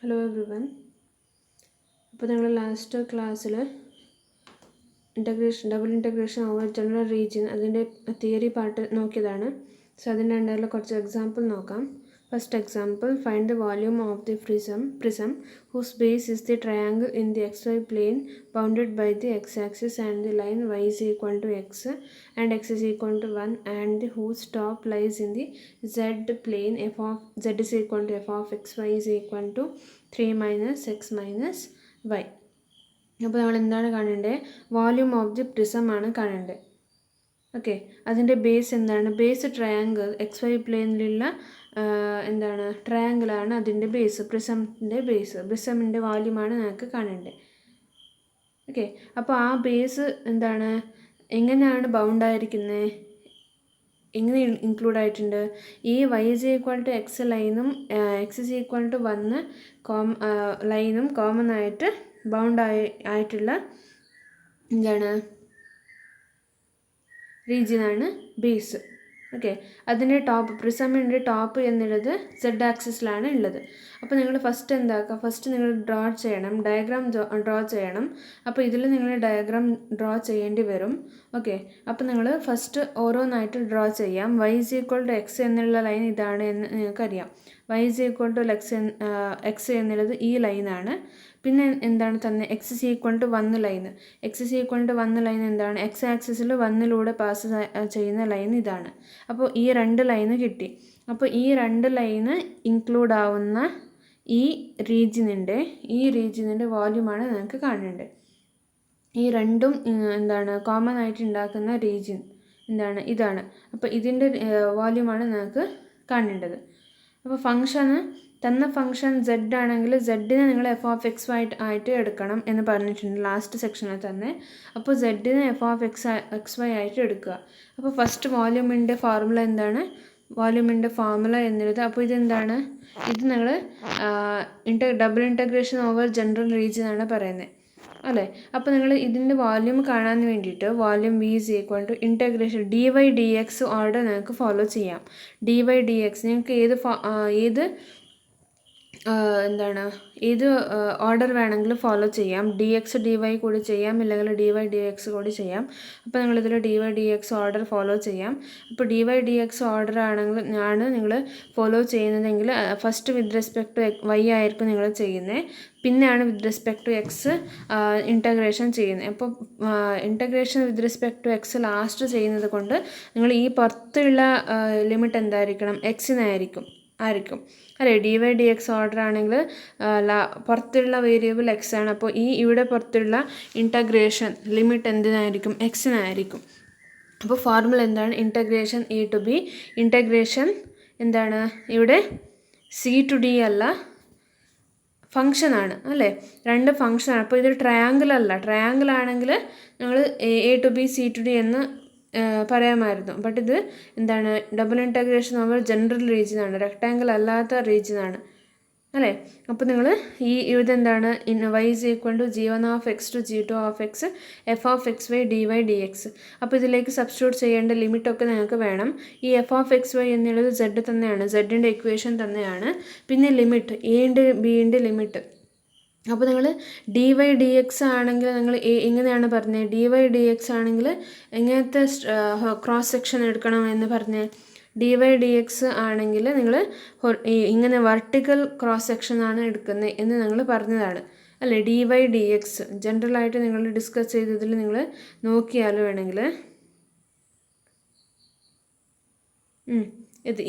Hello everyone. അപ്പോൾ ഞങ്ങൾ last ക്ലാസ്സിൽ double integration over general region അതിൻ്റെ തിയറി പാർട്ട് നോക്കിയതാണ്. സോ അതിൻ്റെ അണ്ടറിൽ കുറച്ച് എക്സാമ്പിൾ നോക്കാം. First example, find the volume of the prism whose base is the triangle in the xy plane bounded by the x-axis and the line y is equal to x and x is equal to 1 and whose top lies in the z plane f of z is equal to f of x y is equal to 3 minus x minus y. അപ്പോൾ നമ്മൾ എന്താണ് കാണേണ്ടത്? Volume of the prism ആണ് കാണേണ്ടത്. Okay, അതിൻ്റെ base എന്താണ്? Base triangle X Y പ്ലെയിനിലുള്ള എന്താണ് ട്രയാങ്കിളാണ് അതിൻ്റെ ബേസ്, പ്രിസമിൻ്റെ ബേസ്. പ്രിസമിൻ്റെ വോള്യൂമാണ് നമുക്ക് കാണേണ്ടത്. ഓക്കെ, അപ്പോൾ ആ ബേസ് എന്താണ്, എങ്ങനെയാണ് ബൗണ്ട് ആയിരിക്കുന്നത്, എങ്ങനെ ഇൻക്ലൂഡ് ആയിട്ടുണ്ട്? ഈ y is equal to x ലൈനും x is equal to 1 ലൈനും കോമൺ ആയിട്ട് ബൗണ്ട് ആയിട്ടുള്ള എന്താണ് റീജിയനാണ് ബേസ്. ഓക്കെ, അതിൻ്റെ ടോപ്പ്, പ്രിസമിൻ്റെ ടോപ്പ് എന്നുള്ളത് z ആക്സിസിലാണ് ഉള്ളത്. അപ്പോൾ നിങ്ങൾ ഫസ്റ്റ് എന്താക്കുക, ഫസ്റ്റ് നിങ്ങൾ ഡയഗ്രാം ഡ്രോ ചെയ്യണം. അപ്പോൾ ഇതിൽ നിങ്ങൾ ഡയഗ്രാം ഡ്രോ ചെയ്യേണ്ടി വരും. ഓക്കെ, അപ്പോൾ നിങ്ങൾ ഫസ്റ്റ് ഓരോന്നായിട്ട് ഡ്രോ ചെയ്യാം. y is equal to x എന്നുള്ള ലൈൻ ഇതാണ് എന്ന് നിങ്ങൾക്കറിയാം. y is equal to x എന്നുള്ളത് ഈ ലൈനാണ്. പിന്നെ എന്താണ് തന്നെ x is equal to 1 line. x is equal to 1 line എന്താണ്, x ആക്സിസിൽ 1ലൂടെ പാസ് ചെയ്യുന്ന ലൈൻ ഇതാണ്. അപ്പോൾ ഈ രണ്ട് ലൈന് കിട്ടി. അപ്പോൾ ഈ രണ്ട് ലൈന് ഇൻക്ലൂഡ് ആവുന്ന ഈ റീജിയനിൻ്റെ വോള്യൂമാണ് നിങ്ങൾക്ക് കാണേണ്ടത്. ഈ രണ്ടും എന്താണ് കോമൺ ആയിട്ട് ഉണ്ടാക്കുന്ന റീജിയൻ എന്താണ്, ഇതാണ്. അപ്പോൾ ഇതിൻ്റെ വോള്യൂമാണ് നിങ്ങൾക്ക് കാണേണ്ടത്. അപ്പോൾ തന്ന ഫംഗ്ഷൻ z ആണെങ്കിൽ z-നെ നിങ്ങൾ f of x ആയിട്ട് എടുക്കണം എന്ന് പറഞ്ഞിട്ടുണ്ട് ലാസ്റ്റ് സെക്ഷനിൽ തന്നെ. അപ്പോൾ z-നെ f of x y ആയിട്ട് എടുക്കുക. അപ്പോൾ ഫസ്റ്റ് വോള്യൂമിൻ്റെ ഫോർമുല എന്താണ്? വോള്യൂമിൻ്റെ ഫോർമുല എന്നുള്ളത്, അപ്പോൾ ഇതെന്താണ്, ഇത് നിങ്ങൾ double integration over general region ആണ് പറയുന്നത് അല്ലേ. അപ്പോൾ നിങ്ങൾ ഇതിൻ്റെ വോള്യൂം കാണാൻ വേണ്ടിയിട്ട് volume v is equal to integration dy dx order നിങ്ങൾക്ക് ഫോളോ ചെയ്യാം. dy dx നിങ്ങൾക്ക് ഏത് ഓർഡർ വേണമെങ്കിലും ഫോളോ ചെയ്യാം. dx dy കൂടി ചെയ്യാം, ഇല്ലെങ്കിൽ dy dx കൂടി ചെയ്യാം. അപ്പോൾ നിങ്ങളിതിൽ dy dx ഓർഡർ ഫോളോ ചെയ്യാം. അപ്പോൾ dy dx ഓർഡർ ആണ് നിങ്ങൾ ഫോളോ ചെയ്യുന്നതെങ്കിൽ first with respect to y ആയിരിക്കും നിങ്ങൾ ചെയ്യുന്നത്, പിന്നെയാണ് with respect to X integration ചെയ്യുന്നത്. അപ്പോൾ integration with respect to X last ചെയ്യുന്നത് കൊണ്ട് നിങ്ങൾ ഈ പുറത്തുള്ള ലിമിറ്റ് എന്തായിരിക്കണം, എക്സിനായിരിക്കും അല്ലേ. dy dx ഓർഡർ ആണെങ്കിൽ പുറത്തുള്ള വേരിയബിൾ എക്സ് ആണ്. അപ്പോൾ ഇവിടെ പുറത്തുള്ള ഇൻറ്റഗ്രേഷൻ ലിമിറ്റ് എന്തിനായിരിക്കും, എക്സിനായിരിക്കും. അപ്പോൾ ഫോർമുല എന്താണ്, integration a to b. Integration എന്താണ്, ഇവിടെ c to d അല്ല, ഫങ്ഷനാണ് അല്ലേ, രണ്ട് ഫങ്ഷനാണ്. അപ്പോൾ ഇത് ട്രയാങ്കിൾ അല്ല. ട്രയാങ്കിൾ ആണെങ്കിൽ ഞങ്ങൾ a to b c to d എന്ന് പറയാമായിരുന്നു. ബട്ട് ഇത് എന്താണ്, ഡബിൾ ഇൻറ്റഗ്രേഷൻ ഓവർ ജനറൽ റീജിയനാണ്, റെക്ടാങ്കിൾ അല്ലാത്ത റീജിയനാണ് അല്ലേ. അപ്പോൾ നിങ്ങൾ ഇതെന്താണ്, y is equal to g1 of x to g2 of x f of x y dy dx. അപ്പോൾ ഇതിലേക്ക് സബ്സ്റ്റിറ്റ്യൂട്ട് ചെയ്യേണ്ട ലിമിറ്റൊക്കെ നിങ്ങൾക്ക് വേണം. ഈ f of x y എന്നുള്ളത് z തന്നെയാണ്, z-ൻ്റെ ഇക്വേഷൻ തന്നെയാണ്. പിന്നെ ലിമിറ്റ് a-ൻ്റെ b-ൻ്റെ ലിമിറ്റ്. അപ്പോൾ നിങ്ങൾ dy dx ആണെങ്കിൽ നിങ്ങൾ എങ്ങനെയാണ് പറഞ്ഞത്, dy dx ആണെങ്കിൽ എങ്ങനത്തെ ക്രോസ് സെക്ഷൻ എടുക്കണം എന്ന് പറഞ്ഞ്, dy dx ആണെങ്കിൽ നിങ്ങൾ ഇങ്ങനെ വെർട്ടിക്കൽ ക്രോസ് സെക്ഷൻ ആണ് എടുക്കുന്നത് എന്ന് നിങ്ങൾ പറഞ്ഞതാണ് അല്ലേ. dy dx ജനറലായിട്ട് നിങ്ങൾ ഡിസ്കസ് ചെയ്തതിൽ നിങ്ങൾ നോക്കിയാൽ വേണമെങ്കിൽ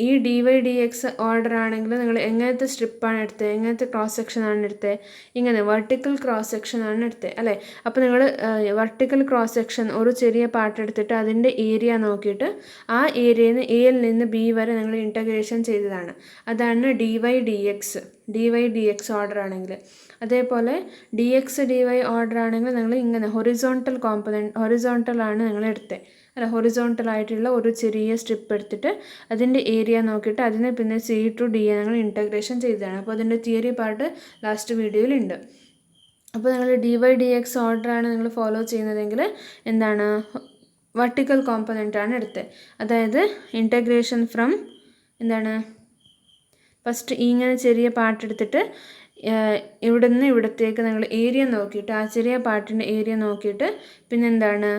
ഈ dy dx ഓർഡർ ആണെങ്കിൽ നിങ്ങൾ എങ്ങനത്തെ സ്ട്രിപ്പാണ് എടുത്തത്, എങ്ങനത്തെ ക്രോസ് സെക്ഷൻ ആണ് എടുത്തത്, ഇങ്ങനെ വെർട്ടിക്കൽ ക്രോസ് സെക്ഷൻ ആണ് എടുത്തത് അല്ലേ. അപ്പോൾ നിങ്ങൾ വെർട്ടിക്കൽ ക്രോസ് സെക്ഷൻ ഒരു ചെറിയ പാർട്ട് എടുത്തിട്ട് അതിൻ്റെ ഏരിയ നോക്കിയിട്ട് ആ ഏരിയയിൽ നിന്ന് എയിൽ നിന്ന് ബി വരെ നിങ്ങൾ ഇൻറ്റഗ്രേഷൻ ചെയ്തതാണ്. അതാണ് dy dx ഓർഡർ ആണെങ്കിൽ. അതേപോലെ dx dy ഓർഡർ ആണെങ്കിൽ നിങ്ങൾ ഇങ്ങനെ ഹൊറിസോണ്ടലാണ് നിങ്ങൾ എടുത്തത് അല്ല. ഹൊറിസോണ്ടലായിട്ടുള്ള ഒരു ചെറിയ സ്ട്രിപ്പ് എടുത്തിട്ട് അതിൻ്റെ ഏരിയ നോക്കിയിട്ട് അതിനെ പിന്നെ c to d നിങ്ങൾ ഇൻറ്റഗ്രേഷൻ ചെയ്തതാണ്. അപ്പോൾ അതിൻ്റെ തിയറി പാർട്ട് ലാസ്റ്റ് വീഡിയോയിലുണ്ട്. അപ്പോൾ നിങ്ങൾ dy dx ഓർഡറാണ് നിങ്ങൾ ഫോളോ ചെയ്യുന്നതെങ്കിൽ എന്താണ്, വെർട്ടിക്കൽ കോമ്പണൻ്റാണ് എടുത്തത്. അതായത് ഇൻറ്റഗ്രേഷൻ ഫ്രം എന്താണ്, ഫസ്റ്റ് ഇങ്ങനെ ചെറിയ പാർട്ട് എടുത്തിട്ട് ഇവിടെ നിന്ന് ഇവിടത്തേക്ക് നിങ്ങൾ ഏരിയ നോക്കിയിട്ട് ആ ചെറിയ പാർട്ടിൻ്റെ ഏരിയ നോക്കിയിട്ട് പിന്നെ എന്താണ്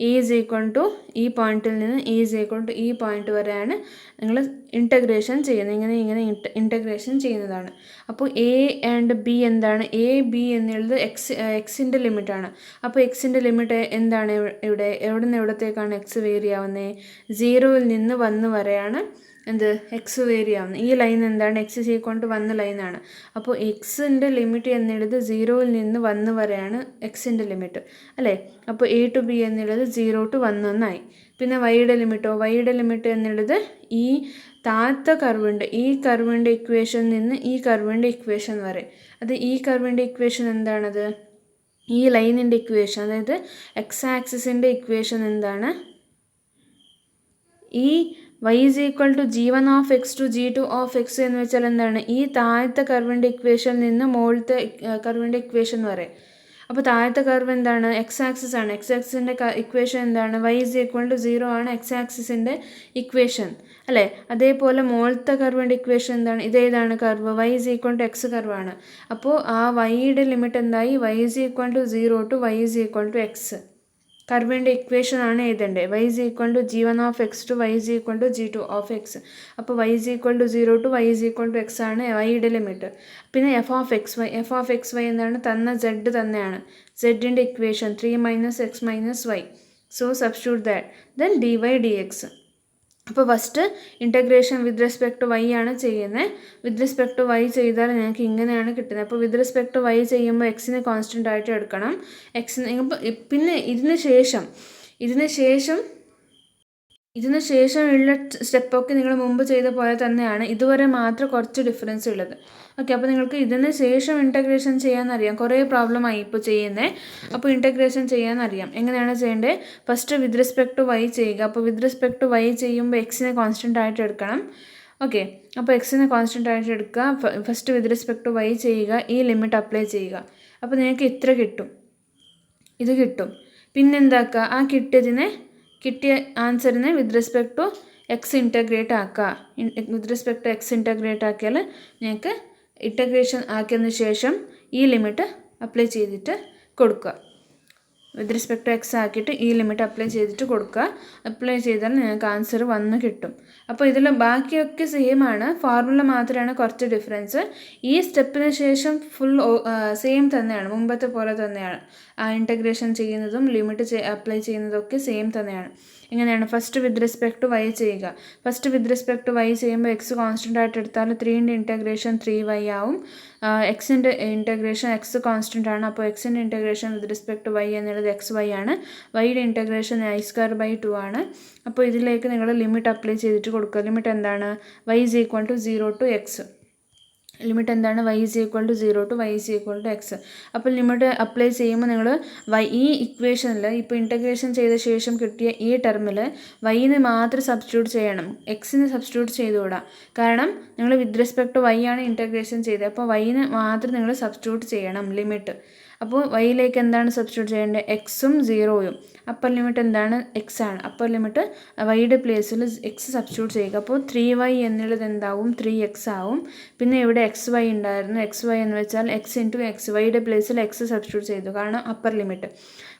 എ ഈസ് ഈക്വൽ ടു ഈ പോയിന്റിൽ നിന്ന് എ ഈസ് ഈക്വൽ ടു ഈ പോയിന്റ് വരെയാണ് നിങ്ങൾ ഇൻറ്റഗ്രേഷൻ ചെയ്യുന്നത്. ഇങ്ങനെ ഇൻറ്റഗ്രേഷൻ ചെയ്യുന്നതാണ്. അപ്പോൾ എ ആൻഡ് ബി എന്താണ്? എ ബി എന്നുള്ളത് എക്സിൻ്റെ ലിമിറ്റാണ്. അപ്പോൾ എക്സിൻ്റെ ലിമിറ്റ് എന്താണ്? എവിടെ നിന്ന് എവിടത്തേക്കാണ് എക്സ് വേരി ആവുന്നത്? 0-ൽ നിന്ന് 1 വരെയാണ് എന്ത് എക്സ് വേരി ആവുന്നത്. ഈ ലൈൻ എന്താണ്? എക്സ് ഈസ് ഈക്വൽ ടു 1 ലൈനാണ്. അപ്പോൾ എക്സിൻ്റെ ലിമിറ്റ് എന്നുള്ളത് 0-ൽ നിന്ന് 1 വരെയാണ് എക്സിൻ്റെ ലിമിറ്റ് അല്ലേ? അപ്പോൾ എ ടു ബി എന്നുള്ളത് 0 to 1 എന്നായി. പിന്നെ വൈയുടെ ലിമിറ്റോ? വൈയുടെ ലിമിറ്റ് എന്നുള്ളത് ഈ താഴത്തെ കർവുണ്ട്, ഈ കർവിൻ്റെ ഇക്വേഷനിൽ നിന്ന് ഈ കർവിൻ്റെ ഇക്വേഷൻ വരെ. അത് ഈ കർവിൻ്റെ ഇക്വേഷൻ എന്താണത്? ഈ ലൈനിൻ്റെ ഇക്വേഷൻ, അതായത് എക്സ് ആക്സിസിൻ്റെ ഇക്വേഷൻ എന്താണ്? ഈ y is equal to g1 of X to g2 of X എന്ന് വെച്ചാൽ എന്താണ്? ഈ താഴത്തെ കർവിൻ്റെ ഇക്വേഷനിൽ നിന്ന് മുകളിലത്തെ കർവിൻ്റെ ഇക്വേഷൻ വരെ. അപ്പോൾ താഴത്തെ കർവ് എന്താണ്? എക്സ് ആക്സിസ് ആണ്. എക്സ് ആക്സിസിൻ്റെ ഇക്വേഷൻ എന്താണ്? y ഈസ് ഈക്വൽ ടു 0 ആണ് എക്സ് ആക്സിസിൻ്റെ ഇക്വേഷൻ അല്ലേ? അതേപോലെ മുകളിലത്തെ കർവിൻ്റെ ഇക്വേഷൻ എന്താണ്? ഇതേതാണ് curve? y is equal to x കർവാണ്. അപ്പോൾ ആ വൈയുടെ ലിമിറ്റ് എന്തായി? y is equal to 0 to y is equal to x. കർവിൻ്റെ ഇക്വേഷൻ ആണ് എഴുതേണ്ടത്. y is equal to g1 of X to y is equal to g2 of x. അപ്പോൾ y is equal to 0 to y is equal to x ആണ് വൈയുടെ limit. പിന്നെ F of X Y എന്താണ്? തന്ന z തന്നെയാണ്. z-ൻ്റെ equation 3 - x - y. So substitute that, then dy dx. അപ്പോൾ first integration with respect to y ആണ് ചെയ്യുന്നത്. വിത്ത് റെസ്പെക്ട് ടു വൈ ചെയ്താൽ ഞങ്ങൾക്ക് ഇങ്ങനെയാണ് കിട്ടുന്നത്. അപ്പോൾ വിത്ത് റെസ്പെക്ട് ടു വൈ ചെയ്യുമ്പോൾ എക്സിനെ കോൺസ്റ്റൻ്റ് ആയിട്ട് എടുക്കണം. പിന്നെ ഇതിന് ശേഷമുള്ള സ്റ്റെപ്പൊക്കെ നിങ്ങൾ മുമ്പ് ചെയ്ത പോലെ തന്നെയാണ്. ഇതുവരെ മാത്രം കുറച്ച് ഡിഫറൻസ് ഉള്ളത്. ഓക്കെ, അപ്പോൾ നിങ്ങൾക്ക് ഇതിന് ശേഷം ഇൻറ്റഗ്രേഷൻ ചെയ്യാനറിയാം. കുറേ പ്രോബ്ലമായി ഇപ്പോൾ ചെയ്യുന്നത്. അപ്പോൾ ഇൻറ്റഗ്രേഷൻ ചെയ്യാനറിയാം. എങ്ങനെയാണ് ചെയ്യേണ്ടത്? First with respect to Y ചെയ്യുക. അപ്പോൾ വിത്ത് റെസ്പെക്ട് ടു വൈ ചെയ്യുമ്പോൾ എക്സിനെ കോൺസ്റ്റൻ്റ് ആയിട്ട് എടുക്കണം. ഓക്കെ, അപ്പോൾ എക്സിനെ കോൺസ്റ്റൻ്റ് ആയിട്ട് എടുക്കുക. First with respect to Y ചെയ്യുക, ഈ ലിമിറ്റ് അപ്ലൈ ചെയ്യുക. അപ്പോൾ നിങ്ങൾക്ക് ഇത്ര കിട്ടും, ഇത് കിട്ടും. പിന്നെന്താക്കുക? ആ കിട്ടിയ ആൻസറിനെ with respect to x integrate ആക്കുക. With respect to x integrate ആക്കിയാൽ ഞങ്ങൾക്ക് ഇൻറ്റഗ്രേഷൻ ആക്കിയതിന് ശേഷം ഈ ലിമിറ്റ് അപ്ലൈ ചെയ്തിട്ട് കൊടുക്കുക. വിത്ത് റെസ്പെക്ട് ടു എക്സ് ആക്കിയിട്ട് ഈ ലിമിറ്റ് അപ്ലൈ ചെയ്തിട്ട് കൊടുക്കുക. അപ്ലൈ ചെയ്താൽ നിങ്ങൾക്ക് ആൻസർ വന്ന് കിട്ടും. അപ്പോൾ ഇതിൽ ബാക്കിയൊക്കെ സെയിം ആണ്, ഫോർമുല മാത്രമാണ് കുറച്ച് ഡിഫറൻസ്. ഈ സ്റ്റെപ്പിന് ശേഷം ഫുൾ സെയിം തന്നെയാണ്, മുമ്പത്തെ പോലെ തന്നെയാണ്. ഇൻറ്റഗ്രേഷൻ ചെയ്യുന്നതും ലിമിറ്റ് അപ്ലൈ ചെയ്യുന്നതൊക്കെ സെയിം തന്നെയാണ്. എങ്ങനെയാണ്? First with respect to Y ചെയ്യുക. First with respect to y ചെയ്യുമ്പോൾ എക്സ് കോൺസ്റ്റൻ്റ് ആയിട്ട് എടുത്താൽ 3ൻ്റെ ഇൻറ്റഗ്രേഷൻ 3y ആവും. എക്സിൻ്റെ ഇൻറ്റഗ്രേഷൻ എക്സ് കോൺസ്റ്റൻ്റ് ആണ്. അപ്പോൾ എക്സിൻ്റെ integration with respect to Y എന്നുള്ളത് xy ആണ്. വൈയുടെ ഇൻറ്റഗ്രേഷൻ i²/2 ആണ്. അപ്പോൾ ഇതിലേക്ക് നിങ്ങൾ ലിമിറ്റ് അപ്ലൈ ചെയ്തിട്ട് കൊടുക്കുക. ലിമിറ്റ് എന്താണ്? y is equal to 0 to X. Limit എന്താണ്? y is equal to 0 to y is equal to X. അപ്പോൾ ലിമിറ്റ് അപ്ലൈ ചെയ്യുമ്പോൾ നിങ്ങൾ ഈ ഇക്വേഷനിൽ ഇപ്പോൾ ഇൻറ്റഗ്രേഷൻ ചെയ്ത ശേഷം കിട്ടിയ ഈ ടേമിൽ വൈന് മാത്രം സബ്സ്റ്റിറ്റ്യൂട്ട് ചെയ്യണം, എക്സിന് സബ്സ്റ്റിറ്റ്യൂട്ട് ചെയ്തുകൂടാ. കാരണം നിങ്ങൾ വിത്ത് റെസ്പെക്ട് ടു വൈ ആണ് ഇൻറ്റഗ്രേഷൻ ചെയ്തത്. അപ്പോൾ വൈന് മാത്രം നിങ്ങൾ സബ്സ്റ്റിറ്റ്യൂട്ട് ചെയ്യണം ലിമിറ്റ്. അപ്പോൾ വൈയിലേക്ക് എന്താണ് സബ്സ്റ്റിറ്റ്യൂട്ട് ചെയ്യേണ്ടത്? എക്സും 0യും. അപ്പർ ലിമിറ്റ് എന്താണ്? എക്സ് ആണ്. അപ്പർ ലിമിറ്റ് വൈയുടെ പ്ലേസിൽ എക്സ് സബ്സ്റ്റിറ്റ്യൂട്ട് ചെയ്യുക. അപ്പോൾ 3y എന്നുള്ളത് എന്താവും? 3x ആവും. പിന്നെ ഇവിടെ xy ഉണ്ടായിരുന്നു. xy എന്ന് വെച്ചാൽ x ഇൻറ്റു എക്സ്. വൈയുടെ പ്ലേസിൽ എക്സ് സബ്സ്റ്റിറ്റ്യൂട്ട് ചെയ്തു, കാരണം അപ്പർ ലിമിറ്റ്.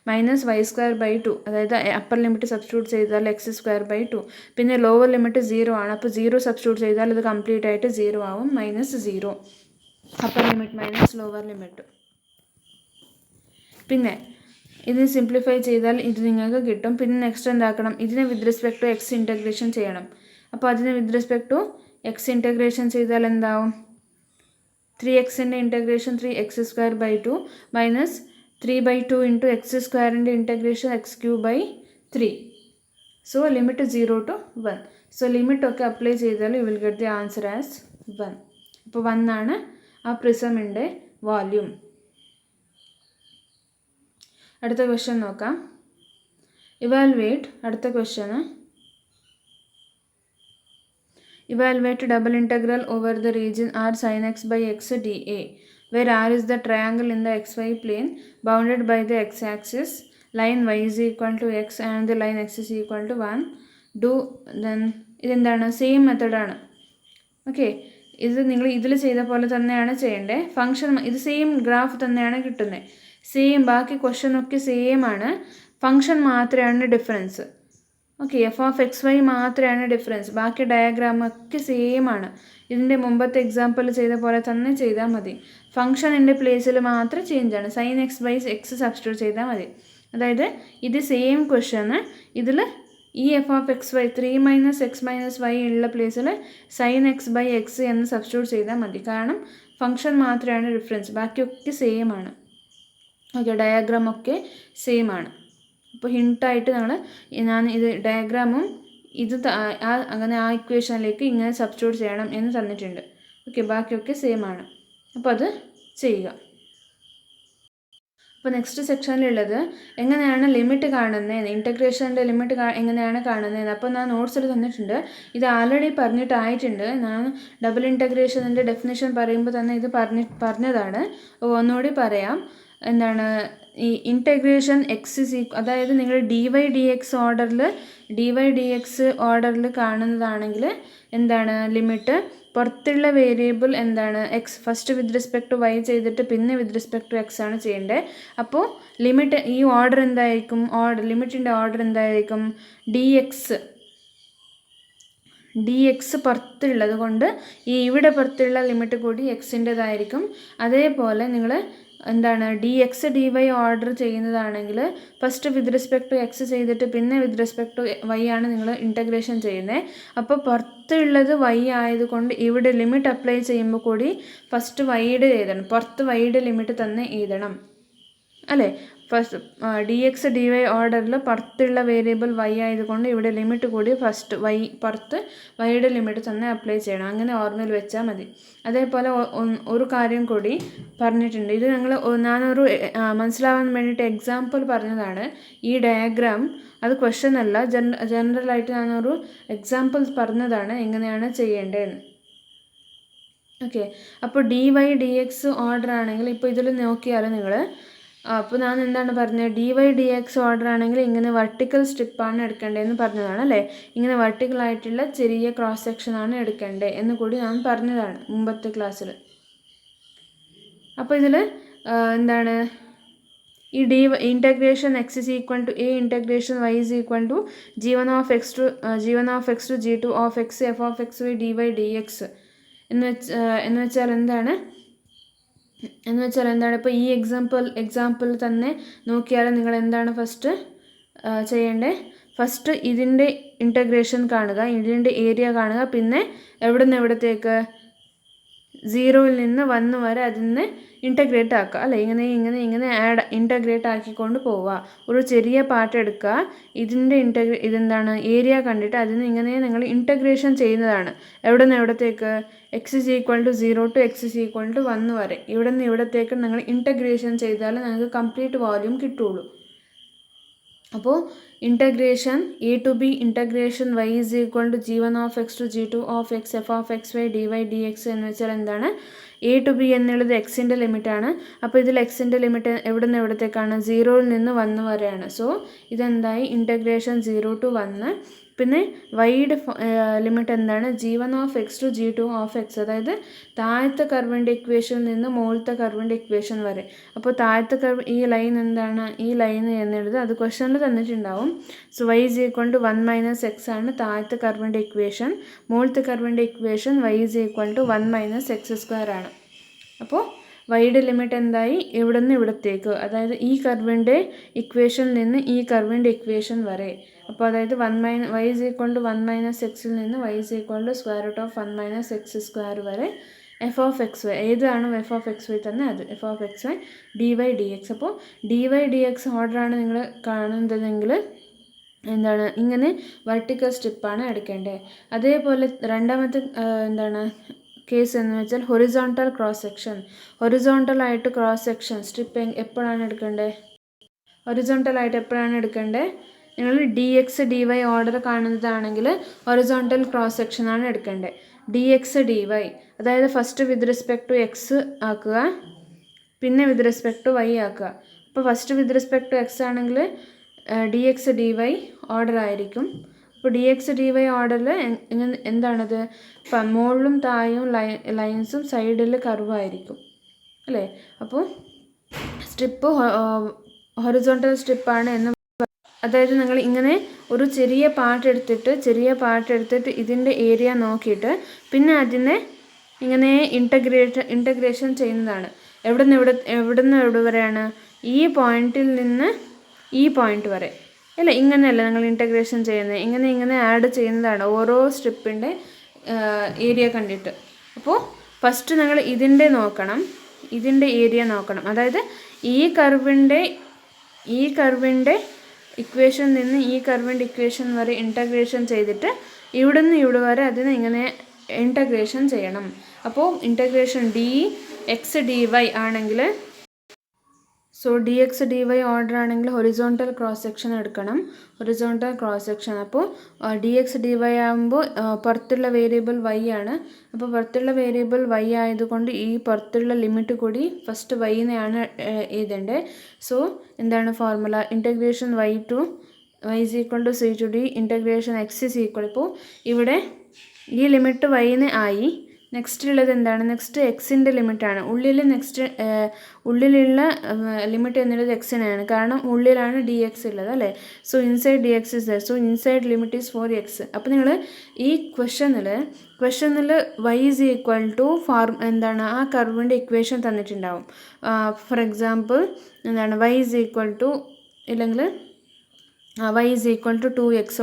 -y²/2, അതായത് അപ്പർ ലിമിറ്റ് സബ്സ്റ്റിറ്റ്യൂട്ട് ചെയ്താൽ x²/2. പിന്നെ ലോവർ ലിമിറ്റ് 0 ആണ്. അപ്പോൾ 0 സബ്സ്റ്റിറ്റ്യൂട്ട് ചെയ്താൽ ഇത് കംപ്ലീറ്റ് ആയിട്ട് 0 ആവും. -0 upper limit minus lower limit. പിന്നെ ഇത് സിംപ്ലിഫൈ ചെയ്താൽ ഇത് നിങ്ങൾക്ക് കിട്ടും. പിന്നെ നെക്സ്റ്റ് എന്താക്കണം? ഇതിനെ with respect to X integration ചെയ്യണം. അപ്പോൾ അതിനെ with respect to X integration ചെയ്താൽ എന്താവും? 3xൻ്റെ ഇൻറ്റഗ്രേഷൻ 3x²/2 മൈനസ് 3/2 ഇൻറ്റു x²ൻ്റെ integration x³ so limit 0 to 1. So ലിമിറ്റൊക്കെ അപ്ലൈ ചെയ്താൽ you will get the answer as 1. അപ്പോൾ 1 ആണ് ആ പ്രിസമിൻ്റെ വോള്യൂം. അടുത്ത ക്വസ്റ്റ്യൻ നോക്കാം. അടുത്ത question evaluate double integral over the region r sin x/x dA where r is the triangle in the xy plane bounded by the x-axis, line y is equal to x and the line x is equal to 1. ഇതെന്താണ്? Same മെത്തഡാണ്. Okay, ഇത് നിങ്ങൾ ഇതിൽ ചെയ്ത പോലെ തന്നെയാണ് ചെയ്യേണ്ടത്. Function ഇത് same graph തന്നെയാണ് കിട്ടുന്നത്, സെയിം, ബാക്കി ക്വസ്റ്റ്യനൊക്കെ സെയിം ആണ്, ഫംഗ്ഷൻ മാത്രമാണ് ഡിഫറൻസ്. ഓക്കെ, f(x, y) മാത്രമാണ് ഡിഫറൻസ്, ബാക്കി ഡയഗ്രാമൊക്കെ സെയിം ആണ്. ഇതിൻ്റെ മുമ്പത്തെ എക്സാമ്പിൾ ചെയ്ത പോലെ തന്നെ ചെയ്താൽ മതി. ഫംഗ്ഷനിൻ്റെ പ്ലേസിൽ മാത്രം ചേഞ്ച് ആണ്, sin x/x സബ്സ്റ്റിറ്റ്യൂട്ട് ചെയ്താൽ മതി. അതായത് ഇത് സെയിം ക്വസ്റ്റ്യന് ഇതിൽ ഈ f(x, y) 3 - x - y ഉള്ള പ്ലേസിൽ sin x/x എന്ന് സബ്സ്റ്റിറ്റ്യൂട്ട് ചെയ്താൽ മതി. കാരണം ഫംഗ്ഷൻ മാത്രമാണ് ഡിഫറൻസ്, ബാക്കിയൊക്കെ സെയിം ആണ്. ഓക്കെ, ഡയഗ്രാമൊക്കെ സെയിം ആണ്. അപ്പോൾ ഹിൻട്ടായിട്ട് ഞാൻ ഇത് ഡയഗ്രാമും ഇത് അങ്ങനെ ആ ഇക്വേഷനിലേക്ക് ഇങ്ങനെ സബ്സ്റ്റിറ്റ്യൂട്ട് ചെയ്യണം എന്ന് തന്നിട്ടുണ്ട്. ഓക്കെ, ബാക്കിയൊക്കെ സെയിം ആണ്. അപ്പോൾ അത് ചെയ്യുക. അപ്പോൾ നെക്സ്റ്റ് സെക്ഷനിലുള്ളത് എങ്ങനെയാണ് ലിമിറ്റ് കാണുന്നത്, ഇൻറ്റഗ്രേഷൻ്റെ ലിമിറ്റ് എങ്ങനെയാണ് കാണുന്നത്. അപ്പോൾ ഞാൻ നോട്ട്സിൽ തന്നിട്ടുണ്ട്, ഇത് ആൾറെഡി പറഞ്ഞിട്ടായിട്ടുണ്ട്. ഞാൻ ഡബിൾ ഇൻറ്റഗ്രേഷൻ്റെ ഡെഫിനിഷൻ പറയുമ്പോൾ തന്നെ ഇത് പറഞ്ഞതാണ്. ഒന്നുകൂടി പറയാം. എന്താണ് ഈ ഇൻറ്റഗ്രേഷൻ അതായത് നിങ്ങൾ dy dx ഓർഡറിൽ കാണുന്നതാണെങ്കിൽ എന്താണ് ലിമിറ്റ്, പുറത്തുള്ള വേരിയബിൾ എന്താണ് X, first with respect to Y ചെയ്തിട്ട് പിന്നെ വിത്ത് റെസ്പെക്ട് ടു എക്സ് ആണ് ചെയ്യേണ്ടത്. അപ്പോൾ ലിമിറ്റ് ഈ ഓർഡർ എന്തായിരിക്കും, ലിമിറ്റിൻ്റെ ഓർഡർ എന്തായിരിക്കും, dx പുറത്തുള്ളത് കൊണ്ട് ഇവിടെ പുറത്തുള്ള ലിമിറ്റ് കൂടി എക്സിൻ്റെതായിരിക്കും. അതേപോലെ നിങ്ങൾ എന്താണ് dx dy ഓർഡർ ചെയ്യുന്നതാണെങ്കിൽ first with respect to x ചെയ്തിട്ട് പിന്നെ വിത്ത് റെസ്പെക്ട് ടു വൈ ആണ് നിങ്ങൾ ഇൻറ്റഗ്രേഷൻ ചെയ്യുന്നത്. അപ്പോൾ പുറത്തുള്ളത് വൈ ആയതുകൊണ്ട് ഇവിടെ ലിമിറ്റ് അപ്ലൈ ചെയ്യുമ്പോൾ കൂടി ഫസ്റ്റ് വൈയുടെ എഴുതണം, പുറത്ത് വൈയുടെ ലിമിറ്റ് തന്നെ എഴുതണം അല്ലേ. ഫസ്റ്റ് dx dy ഓർഡറിൽ പുറത്തുള്ള വേരിയബിൾ വൈ ആയതുകൊണ്ട് ഇവിടെ ലിമിറ്റ് കൂടി ഫസ്റ്റ് പുറത്ത് വൈയുടെ ലിമിറ്റ് തന്നെ അപ്ലൈ ചെയ്യണം. അങ്ങനെ ഓർമ്മയിൽ വെച്ചാൽ മതി. അതേപോലെ ഒരു കാര്യം കൂടി പറഞ്ഞിട്ടുണ്ട്, ഇത് ഞാനൊരു മനസ്സിലാവാൻ വേണ്ടിയിട്ട് എക്സാമ്പിൾ പറഞ്ഞതാണ്. ഈ ഡയഗ്രാം അത് ക്വസ്റ്റ്യൻ അല്ല, ജനറലായിട്ട് ഞാനൊരു എക്സാമ്പിൾ പറഞ്ഞതാണ് എങ്ങനെയാണ് ചെയ്യേണ്ടതെന്ന്. ഓക്കെ, അപ്പോൾ dy dx ഓർഡർ ആണെങ്കിൽ ഇപ്പോൾ ഇതിൽ നോക്കിയാൽ നിങ്ങൾ, അപ്പോൾ ഞാൻ എന്താണ് പറഞ്ഞത്, dy dx ഓർഡർ ആണെങ്കിൽ ഇങ്ങനെ വെർട്ടിക്കൽ സ്ട്രിപ്പാണ് എടുക്കേണ്ടതെന്ന് പറഞ്ഞതാണ് അല്ലേ. ഇങ്ങനെ വെർട്ടിക്കലായിട്ടുള്ള ചെറിയ ക്രോസ് സെക്ഷനാണ് എടുക്കേണ്ടത് എന്ന് കൂടി ഞാൻ പറഞ്ഞതാണ് മുമ്പത്തെ ക്ലാസ്സിൽ. അപ്പോൾ ഇതിൽ എന്താണ് ഈ integration x = a integration y = g1 of x to g2 of x f(x, y) dy dx എന്ന് വെച്ചാൽ എന്താണ് ഇപ്പോൾ ഈ എക്സാമ്പിൾ തന്നെ നോക്കിയാൽ നിങ്ങൾ എന്താണ് ഫസ്റ്റ് ചെയ്യേണ്ടത്, ഫസ്റ്റ് ഇതിൻ്റെ ഇൻറ്റഗ്രേഷൻ കാണുക, ഇതിൻ്റെ ഏരിയ കാണുക, പിന്നെ എവിടെ നിന്ന് എവിടത്തേക്ക് 0ൽ നിന്ന് 1 വരെ അതിനെ ഇൻറ്റഗ്രേറ്റ് ആക്കുക അല്ലേ. ഇങ്ങനെ ഇൻറ്റഗ്രേറ്റ് ആക്കിക്കൊണ്ട് പോവുക. ഒരു ചെറിയ പാർട്ട് എടുക്കുക, ഇതിൻ്റെ ഇതെന്താണ് ഏരിയ കണ്ടിട്ട് അതിന് ഇങ്ങനെ നിങ്ങൾ ഇൻറ്റഗ്രേഷൻ ചെയ്യുന്നതാണ്. എവിടെ നിന്ന് എവിടത്തേക്ക്, x = 0 to x = 1 വരെ. ഇവിടെ നിന്ന് ഇവിടത്തേക്ക് നിങ്ങൾ ഇൻറ്റഗ്രേഷൻ ചെയ്താൽ നിങ്ങൾക്ക് കംപ്ലീറ്റ് വോള്യൂം കിട്ടുള്ളൂ. അപ്പോൾ integration a to b integration y = g1 of x to g2 of x f(x, y) dy dx എന്ന് വെച്ചാൽ എന്താണ്, a to b എന്നുള്ളത് എക്സിൻ്റെ ലിമിറ്റാണ്. അപ്പോൾ ഇതിൽ എക്സിൻ്റെ ലിമിറ്റ് എവിടെ നിന്ന് എവിടത്തേക്കാണ്, 0ൽ നിന്ന് 1 വരെയാണ്. സോ ഇതെന്തായി, ഇൻറ്റഗ്രേഷൻ 0 to 1. പിന്നെ വൈയുടെ ലിമിറ്റ് എന്താണ്, g1 of x to g2 of x, അതായത് താഴത്തെ കർവിൻ്റെ ഇക്വേഷനിൽ നിന്ന് മുകളിലത്തെ കർവിൻ്റെ ഇക്വേഷൻ വരെ. അപ്പോൾ താഴത്തെ കർവ് ഈ ലൈൻ എന്താണ്, ഈ ലൈൻ എന്നുള്ളത് അത് ക്വസ്റ്റനിൽ തന്നിട്ടുണ്ടാവും. സോ y = 1 - x ആണ് താഴത്തെ കർവിൻ്റെ ഇക്വേഷൻ. മുകളിലത്തെ കർവിൻ്റെ ഇക്വേഷൻ y = 1 - x² ആണ്. അപ്പോൾ വൈയുടെ ലിമിറ്റ് എന്തായി, ഇവിടെ നിന്ന് ഇവിടത്തേക്ക്, അതായത് ഈ കർവിൻ്റെ ഇക്വേഷനിൽ നിന്ന് ഈ കർവിൻ്റെ ഇക്വേഷൻ വരെ. അപ്പോൾ അതായത് y = 1 - xൽ നിന്ന് y = √1 - x² വരെ f(x, y) ഏതാണോ f(x, y) തന്നെ അത് f(x, y) dy dx. അപ്പോൾ dy dx ഓർഡറാണ് നിങ്ങൾ കാണുന്നതെങ്കിൽ എന്താണ് ഇങ്ങനെ വെർട്ടിക്കൽ സ്ട്രിപ്പാണ് എടുക്കേണ്ടത്. അതേപോലെ രണ്ടാമത്തെ എന്താണ് കേസ് എന്ന് വെച്ചാൽ ഹൊറിസോണ്ടൽ ക്രോസ് സെക്ഷൻ. ഹൊറിസോണ്ടലായിട്ട് ക്രോസ് സെക്ഷൻ സ്ട്രിപ്പ് എപ്പോഴാണ് എടുക്കേണ്ടത്, നിങ്ങൾ dx dy ഓർഡർ കാണുന്നതാണെങ്കിൽ ഹൊറിസോണ്ടൽ ക്രോസ് സെക്ഷനാണ് എടുക്കേണ്ടത്. dx dy അതായത് first with respect to x ആക്കുക, പിന്നെ വിത്ത് റെസ്പെക്ട് ടു വൈ ആക്കുക. അപ്പോൾ first with respect to x ആണെങ്കിൽ dx dy ഓർഡർ ആയിരിക്കും. അപ്പോൾ അപ്പോൾ ഡി എക്സ് ഡി വൈ ഓർഡറിൽ എന്താണത്, മുകളിലും താഴെയും ലൈൻസും സൈഡിൽ കർവായിരിക്കും അല്ലേ. അപ്പോൾ സ്ട്രിപ്പ് ഹൊറിസോണ്ടൽ സ്ട്രിപ്പാണ് എന്ന്, അതായത് നിങ്ങൾ ഇങ്ങനെ ഒരു ചെറിയ പാർട്ട് എടുത്തിട്ട് ഇതിൻ്റെ ഏരിയ നോക്കിയിട്ട് പിന്നെ അതിനെ ഇങ്ങനെ ഇൻ്റഗ്രേഷൻ ചെയ്യുന്നതാണ്. എവിടുന്ന് എവിടെ വരെയാണ്, ഈ പോയിന്റിൽ നിന്ന് ഈ പോയിന്റ് വരെ അല്ലേ. ഇങ്ങനെയല്ല നിങ്ങൾ ഇൻ്റഗ്രേഷൻ ചെയ്യുന്നത്, ഇങ്ങനെ ആഡ് ചെയ്യുന്നതാണ് ഓരോ സ്ട്രിപ്പിൻ്റെ ഏരിയ കണ്ടിട്ട്. അപ്പോൾ ഫസ്റ്റ് നിങ്ങൾ ഇതിൻ്റെ ഏരിയ നോക്കണം. അതായത് ഈ കർവിൻ്റെ ഇക്വേഷൻ നിന്ന് ഈ കർവിൻ്റെ ഇക്വേഷൻ വരെ ഇൻ്റഗ്രേഷൻ ചെയ്തിട്ട് ഇവിടുന്ന് ഇവിടെ വരെ അതിനെ ഇങ്ങനെ ഇൻ്റഗ്രേഷൻ ചെയ്യണം. അപ്പോൾ integration d X D Y ആണെങ്കിൽ, so d X D y order ആണെങ്കിൽ ഹൊറിസോണ്ടൽ ക്രോസ് സെക്ഷൻ എടുക്കണം. അപ്പോൾ ഡി എക്സ് ഡി വൈ ആകുമ്പോൾ പുറത്തുള്ള വേരിയബിൾ വൈ ആണ്. അപ്പോൾ പുറത്തുള്ള വേരിയബിൾ വൈ ആയതുകൊണ്ട് ഈ പുറത്തുള്ള ലിമിറ്റ് കൂടി ഫസ്റ്റ് വൈനെയാണ് എഴുതേണ്ടത്. സോ എന്താണ് formula, integration Y is equal to C to D integration X is equal. ഇപ്പോൾ ഇവിടെ ഈ ലിമിറ്റ് വൈന് ആയി. നെക്സ്റ്റ് ഉള്ളത് എന്താണ്, നെക്സ്റ്റ് എക്സിൻ്റെ ലിമിറ്റാണ്. ഉള്ളിലുള്ള ലിമിറ്റ് എന്നുള്ളത് എക്സിനാണ്, കാരണം ഉള്ളിലാണ് ഡി എക്സ് ഉള്ളത് അല്ലേ. So inside D X is there, so inside limit is for X. അപ്പോൾ നിങ്ങൾ ഈ ക്വസ്റ്റനിൽ വൈ ഈസ് ഈക്വൽ ടു എന്താണ് ആ കർവിൻ്റെ ഇക്വേഷൻ തന്നിട്ടുണ്ടാവും. ഫോർ എക്സാമ്പിൾ എന്താണ് വൈ ഈസ് ഈക്വൽ ടു, ഇല്ലെങ്കിൽ Y is equal to 2x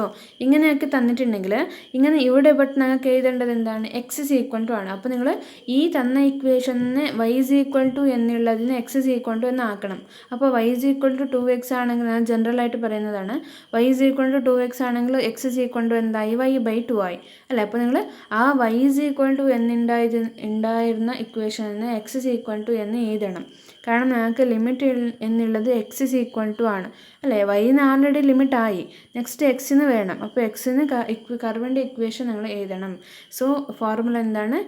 ഇങ്ങനെയൊക്കെ തന്നിട്ടുണ്ടെങ്കിൽ ഇങ്ങനെ ഇവിടെ ബട്ട് നിങ്ങൾക്ക് എഴുതേണ്ടത് എന്താണ്, എക്സ് ഈസ് ഈക്വൽ ടു ആണ്. അപ്പോൾ നിങ്ങൾ ഈ തന്ന ഇക്വേഷന് വൈ ഈസ് ഈക്വൽ ടു എന്നുള്ളതിന് എക്സ് ഈസ് ഈക്വൽ ടു എന്ന് ആക്കണം. അപ്പോൾ Y is equal to 2x ആണെങ്കിൽ ഞാൻ ജനറലായിട്ട് പറയുന്നതാണ്, Y is equal to 2x ആണെങ്കിൽ എക്സ് ഈസ് ഈക്വൽ ടു എന്തായി, വൈ ബൈ 2 ആയി അല്ലേ. അപ്പോൾ നിങ്ങൾ ആ വൈ ഈസ് ഈക്വൽ ടു ഉണ്ടായിരുന്ന ഇക്വേഷന് എക്സ് ഈസ് ഈക്വൽ ടു എന്ന് എഴുതണം. കാരണം ഞങ്ങൾക്ക് ലിമിറ്റ് എന്നുള്ളത് എക്സ് ഈസ് ഈക്വൽ ടു ആണ് അല്ലേ. വൈന്ന് ആൾറെഡി ലിമിറ്റ് ആയി, നെക്സ്റ്റ് എക്സിന് വേണം. അപ്പോൾ എക്സിന് കർവിൻ്റെ ഇക്വേഷൻ നിങ്ങൾ എഴുതണം. സോ ഫോർമുല എന്താണ്,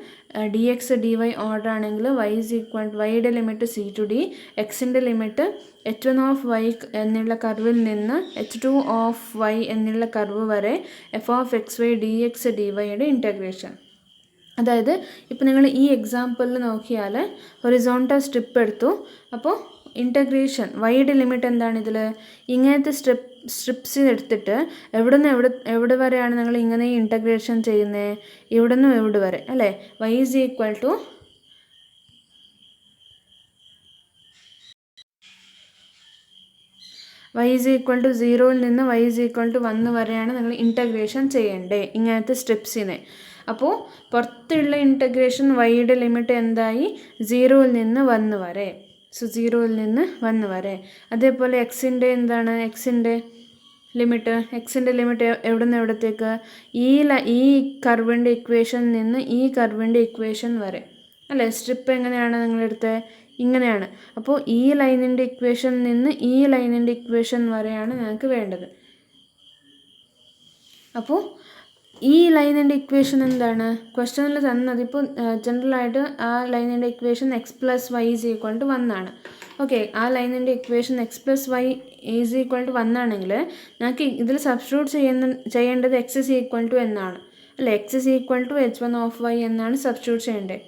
d X D y order ആണെങ്കിൽ വൈ ഈസ് ഈക്വൽ വൈയുടെ ലിമിറ്റ് സി ടു ഡി, എക്സിൻ്റെ ലിമിറ്റ് h1 ഓഫ് വൈ എന്നുള്ള കർവിൽ നിന്ന് h2 ഓഫ് വൈ എന്നുള്ള കർവ് വരെ f of X Y D X d വൈയുടെ ഇൻറ്റഗ്രേഷൻ. അതായത് ഇപ്പോൾ നിങ്ങൾ ഈ എക്സാമ്പിളിൽ നോക്കിയാൽ ഹൊറിസോണ്ടൽ സ്ട്രിപ്പ് എടുത്തു. അപ്പോൾ ഇൻറ്റഗ്രേഷൻ വൈയുടെ ലിമിറ്റ് എന്താണ്, ഇതിൽ ഇങ്ങനത്തെ സ്ട്രിപ്സ് എടുത്തിട്ട് എവിടെ വരെയാണ് നിങ്ങൾ ഇങ്ങനെ ഇൻറ്റഗ്രേഷൻ ചെയ്യുന്നത്, ഇവിടെ നിന്ന് എവിടെ വരെ അല്ലേ. Y is equal to y is equal to 0യിൽ നിന്ന് y ഈസ് ഈക്വൽ ടു 1 വരെയാണ് നിങ്ങൾ ഇൻറ്റഗ്രേഷൻ ചെയ്യേണ്ടത് ഇങ്ങനത്തെ സ്ട്രിപ്സിനെ. അപ്പോൾ പുറത്തുള്ള ഇൻറ്റഗ്രേഷൻ വൈയുടെ ലിമിറ്റ് എന്തായി, 0യിൽ നിന്ന് 1 വരെ. സോ 0യിൽ നിന്ന് 1 വരെ. അതേപോലെ എക്സിൻ്റെ എന്താണ്, എക്സിൻ്റെ ലിമിറ്റ് എവിടെ നിന്ന് എവിടത്തേക്ക്, ഈ കർവിൻ്റെ ഇക്വേഷൻ നിന്ന് ഈ കർവിൻ്റെ ഇക്വേഷൻ വരെ അല്ലേ. സ്ട്രിപ്പ് എങ്ങനെയാണ് നിങ്ങളെടുത്തത്, ഇങ്ങനെയാണ്. അപ്പോൾ ഈ ലൈനിൻ്റെ ഇക്വേഷൻ നിന്ന് ഈ ലൈനിൻ്റെ ഇക്വേഷൻ വരെയാണ് ഞങ്ങൾക്ക് വേണ്ടത്. അപ്പോൾ ഈ ലൈനിൻ്റെ ഇക്വേഷൻ എന്താണ് ക്വസ്റ്റനിൽ തന്നത്. ഇപ്പോൾ ജനറലായിട്ട് ആ ലൈനിൻ്റെ equation X plus Y is equal to 1 ആണ്. ഓക്കെ, ആ ലൈനിൻ്റെ equation X plus Y is equal to 1 ആണെങ്കിൽ ഞങ്ങൾക്ക് ഇതിൽ സബ്സ്റ്റിറ്റ്യൂട്ട് ചെയ്യേണ്ടത് എക്സ് ഈസ് ഈക്വൽ ടു എന്നാണ് അല്ലേ. X is equal to h1 of y എന്നാണ് സബ്സ്റ്റിറ്റ്യൂട്ട് ചെയ്യേണ്ടത്.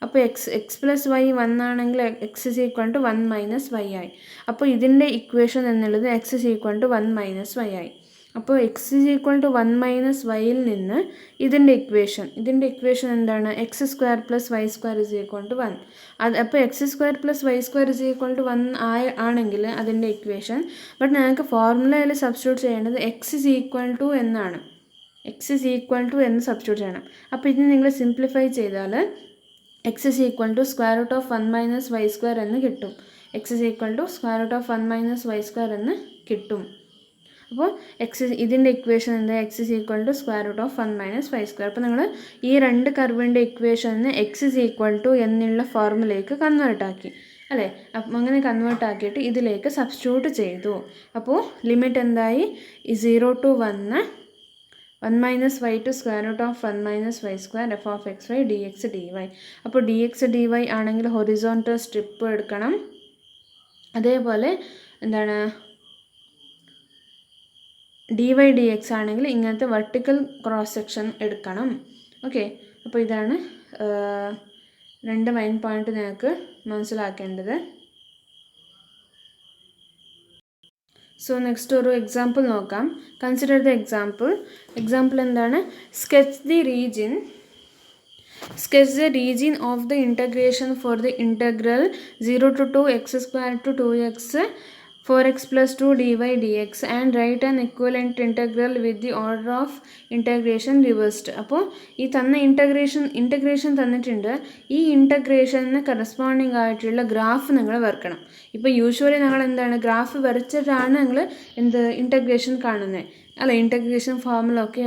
അപ്പോൾ എക്സ് പ്ലസ് വൈ 1 ആണെങ്കിൽ x is equal to 1 minus y ആയി. അപ്പോൾ ഇതിൻ്റെ ഇക്വേഷൻ എന്നുള്ളത് x is equal to 1 minus y ആയി. അപ്പോൾ x is equal to 1 minus വൈയിൽ നിന്ന് ഇതിൻ്റെ ഇക്വേഷൻ എന്താണ്, x square plus y square is equal to 1. അപ്പോൾ x square plus y square is equal to 1 ആണെങ്കിൽ അതിൻ്റെ ഇക്വേഷൻ, ബട്ട് ഞങ്ങൾക്ക് ഫോർമുലയിൽ സബ്സ്റ്റിറ്റ്യൂട്ട് ചെയ്യേണ്ടത് എക്സ് ഇസ് ഈക്വൽ ടു എന്നാണ്. എക്സ് ഇസ് ഈക്വൽ ടു എന്ന് സബ്സ്റ്റിറ്റ്യൂട്ട് ചെയ്യണം. അപ്പോൾ ഇത് നിങ്ങൾ സിംപ്ലിഫൈ ചെയ്താൽ X is equal to square root of 1 minus Y square എന്ന് കിട്ടും. X is equal to square root of 1 minus Y square എന്ന് കിട്ടും. അപ്പോൾ ഇതിൻ്റെ ഇക്വേഷൻ എന്താ, X is equal to square root of 1 minus Y square. അപ്പോൾ നിങ്ങൾ ഈ രണ്ട് കർവിൻ്റെ ഇക്വേഷന് എക്സ് ഇസ് ഈക്വൽ ടു എന്നുള്ള ഫോർമുലയിലേക്ക് കൺവേർട്ട് ആക്കി അല്ലേ. അപ്പം അങ്ങനെ കൺവേർട്ട് ആക്കിയിട്ട് ഇതിലേക്ക് സബ്സ്റ്റിറ്റ്യൂട്ട് ചെയ്തു. അപ്പോൾ ലിമിറ്റ് എന്തായി, 0 to 1 minus Y to square root of 1 minus Y square F of X Y D X D Y. അപ്പോൾ ഡി എക്സ് ഡി വൈ ആണെങ്കിൽ ഹൊറിസോണ്ടൽ സ്ട്രിപ്പ് എടുക്കണം. അതേപോലെ എന്താണ് ഡി വൈ ഡി എക്സ് ആണെങ്കിൽ ഇങ്ങനത്തെ വെർട്ടിക്കൽ ക്രോസ് സെക്ഷൻ എടുക്കണം. Okay, അപ്പോൾ ഇതാണ് 2 മെയിൻ പോയിന്റ് നിങ്ങൾക്ക് മനസ്സിലാക്കേണ്ടത്. സോ നെക്സ്റ്റ് ഒരു എക്സാമ്പിൾ നോക്കാം. കൺസിഡർ ദ എക്സാമ്പിൾ എന്താണ്? Sketch the region of the integration for the integral 0 to 2 x squared to 2x 4x plus 2 dy dx and write an equivalent integral with the order of integration reversed. അപ്പോൾ ഈ തന്ന integration തന്നിട്ടുണ്ട്. ഈ ഇൻറ്റഗ്രേഷന് corresponding ആയിട്ടുള്ള graph നിങ്ങൾ വരക്കണം. ഇപ്പോൾ usually നമ്മൾ എന്താണ് ഗ്രാഫ് വരച്ചിട്ടാണ് നിങ്ങൾ ഇൻറ്റഗ്രേഷൻ കാണുന്നത്, അല്ല ഇൻറ്റഗ്രേഷൻ ഫോർമുല ഒക്കെ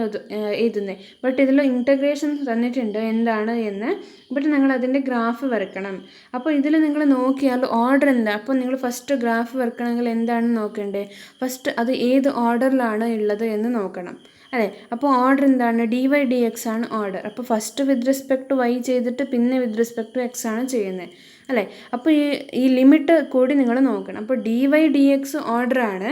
എഴുതുന്നത്. ബട്ട് ഇതിൽ ഇൻറ്റഗ്രേഷൻ തന്നിട്ടുണ്ട് എന്താണ് എന്ന്, ബട്ട് നിങ്ങൾ അതിൻ്റെ ഗ്രാഫ് വരക്കണം. അപ്പോൾ ഇതിൽ നിങ്ങൾ നോക്കിയാൽ ഓർഡർ എന്താ, അപ്പോൾ നിങ്ങൾ ഫസ്റ്റ് ഗ്രാഫ് വരക്കണമെങ്കിൽ എന്താണ് നോക്കേണ്ടത്? ഫസ്റ്റ് അത് ഏത് ഓർഡറിലാണ് ഉള്ളത് എന്ന് നോക്കണം, അല്ലേ? അപ്പോൾ ഓർഡർ എന്താണ്? ഡി വൈ ഡി എക്സ് ആണ് ഓർഡർ. അപ്പോൾ first with respect to Y ചെയ്തിട്ട് പിന്നെ വിത്ത് റെസ്പെക്ട് ടു എക്സ് ആണ് ചെയ്യുന്നത്, അല്ലേ? അപ്പോൾ ഈ ലിമിറ്റ് കൂടി നിങ്ങൾ നോക്കണം. അപ്പോൾ ഡി വൈ ഡി എക്സ് ഓർഡറാണ്.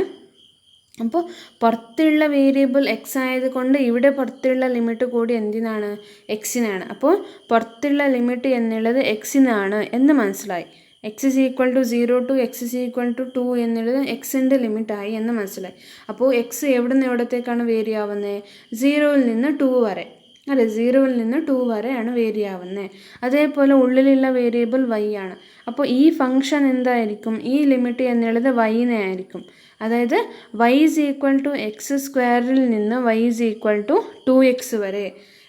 അപ്പോൾ പുറത്തുള്ള വേരിയബിൾ എക്സ് ആയതുകൊണ്ട് ഇവിടെ പുറത്തുള്ള ലിമിറ്റ് കൂടി എന്തിനാണ്? എക്സിനാണ്. അപ്പോൾ പുറത്തുള്ള ലിമിറ്റ് എന്നുള്ളത് എക്സിനാണ് എന്ന് മനസ്സിലായി. X is equal to 0 to X is equal to 2 എന്നുള്ളത് എക്സിൻ്റെ ലിമിറ്റായി എന്ന് മനസ്സിലായി. അപ്പോൾ എക്സ് എവിടെ നിന്ന് എവിടത്തേക്കാണ് വേരി ആവുന്നത്? 0ൽ നിന്ന് 2 വരെ, അതെ 0ൽ നിന്ന് 2 വരെയാണ് വേരി ആവുന്നത്. അതേപോലെ ഉള്ളിലുള്ള വേരിയബിൾ വൈ ആണ്. അപ്പോൾ ഈ ഫംഗ്ഷൻ എന്തായിരിക്കും? ഈ ലിമിറ്റ് എന്നുള്ളത് വൈനെ ആയിരിക്കും. അതായത് y is equal to X സ്ക്വയറിൽ നിന്ന് y is equal to 2x വരെ.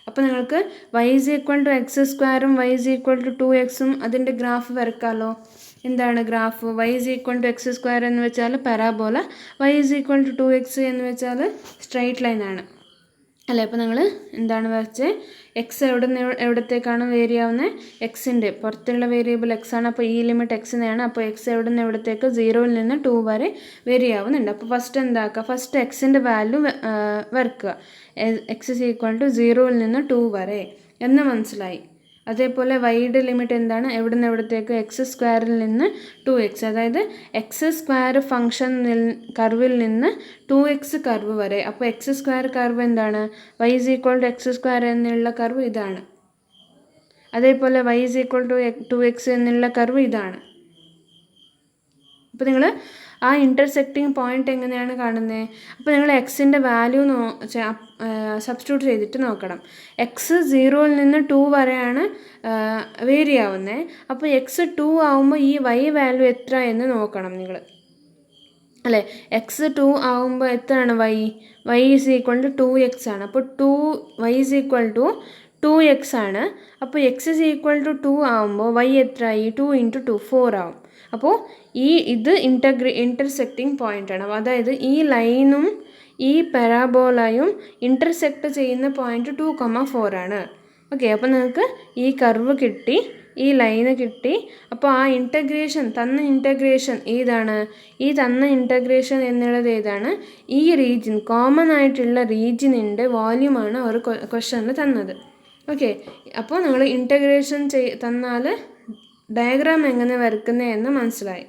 അപ്പോൾ നിങ്ങൾക്ക് y is equal to x സ്ക്വയറും y ഈസ് ഈക്വൽ ടു 2xും അതിൻ്റെ ഗ്രാഫ് വരക്കാമല്ലോ. എന്താണ് graph? y is equal to x square എന്ന് വെച്ചാൽ parabola, y is equal to 2x എന്ന് വെച്ചാൽ സ്ട്രൈറ്റ് ലൈൻ ആണ്, അല്ലേ? അപ്പോൾ നിങ്ങൾ എന്താണ് വരച്ചത്? എക്സ് എവിടത്തേക്കാണ് വേരി ആവുന്നത്? എക്സിൻ്റെ പുറത്തുള്ള വേരിയബിൾ എക്സ് ആണ്. അപ്പോൾ ഈ ലിമിറ്റ് എക്സിനെയാണ്. അപ്പോൾ എക്സ് എവിടത്തേക്ക് 0ൽ നിന്ന് 2 വരെ വേരി ആവുന്നുണ്ട്. അപ്പോൾ ഫസ്റ്റ് എന്താക്കുക? ഫസ്റ്റ് എക്സിൻ്റെ വാല്യൂ വരക്കുക. എക്സ് ഇസ് ഈക്വൽ ടു 0ൽ നിന്ന് 2 വരെ എന്ന് മനസ്സിലായി. അതേപോലെ വൈയുടെ ലിമിറ്റ് എന്താണ്? എവിടത്തേക്ക്? എക്സ് സ്ക്വയറിൽ നിന്ന് 2x, അതായത് എക്സ് സ്ക്വയർ ഫംഗ്ഷൻ കർവിൽ നിന്ന് 2x കർവ് വരെ. അപ്പോൾ എക്സ് സ്ക്വയർ കർവ് എന്താണ്? y is equal to x square എന്നുള്ള കർവ് ഇതാണ്. അതേപോലെ y is equal to 2x എന്നുള്ള കർവ് ഇതാണ്. അപ്പോൾ നിങ്ങൾ ആ ഇൻ്റർസെക്റ്റിംഗ് പോയിൻ്റ് എങ്ങനെയാണ് കാണുന്നത്? അപ്പോൾ നിങ്ങൾ എക്സിൻ്റെ വാല്യൂ സബ്സ്റ്റിറ്റ്യൂട്ട് ചെയ്തിട്ട് നോക്കണം. എക്സ് 0ൽ നിന്ന് 2 വരെയാണ് വേരി ആവുന്നത്. അപ്പോൾ എക്സ് 2 ആവുമ്പോൾ ഈ വൈ വാല്യൂ എത്ര എന്ന് നോക്കണം നിങ്ങൾ, അല്ലേ? എക്സ് 2 ആവുമ്പോൾ എത്രയാണ് Y is equal to 2x ആണ്. അപ്പോൾ Y is equal to 2x ആണ്. അപ്പോൾ എക്സ് ഈസ് ഈക്വൽ ടു 2 ആവുമ്പോൾ വൈ എത്രയായി? 2 × 2 4 ആവും. അപ്പോൾ ഇത് ഇൻ്റർസെക്റ്റിംഗ് പോയിൻ്റാണ്. അതായത് ഈ ലൈനും ഈ പരാബോളയും ഇൻ്റർസെക്റ്റ് ചെയ്യുന്ന പോയിൻ്റ് 2,4 ആണ്. ഓക്കെ, അപ്പോൾ നിങ്ങൾക്ക് ഈ കർവ് കിട്ടി, ഈ ലൈന് കിട്ടി. അപ്പോൾ ആ തന്ന ഇൻറ്റഗ്രേഷൻ ഏതാണ്? ഈ തന്ന ഇൻറ്റഗ്രേഷൻ എന്നുള്ളത് ഏതാണ്? ഈ റീജിയൻ, കോമൺ ആയിട്ടുള്ള റീജിയനിൻ്റെ വോല്യൂമാണ് ഒരു ക്വസ്റ്റനിൽ തന്നത്. ഓക്കെ, അപ്പോൾ നിങ്ങൾ ഇൻറ്റഗ്രേഷൻ തന്നാൽ ഡയഗ്രാം എങ്ങനെ വരക്കുന്നത് എന്ന് മനസ്സിലായി.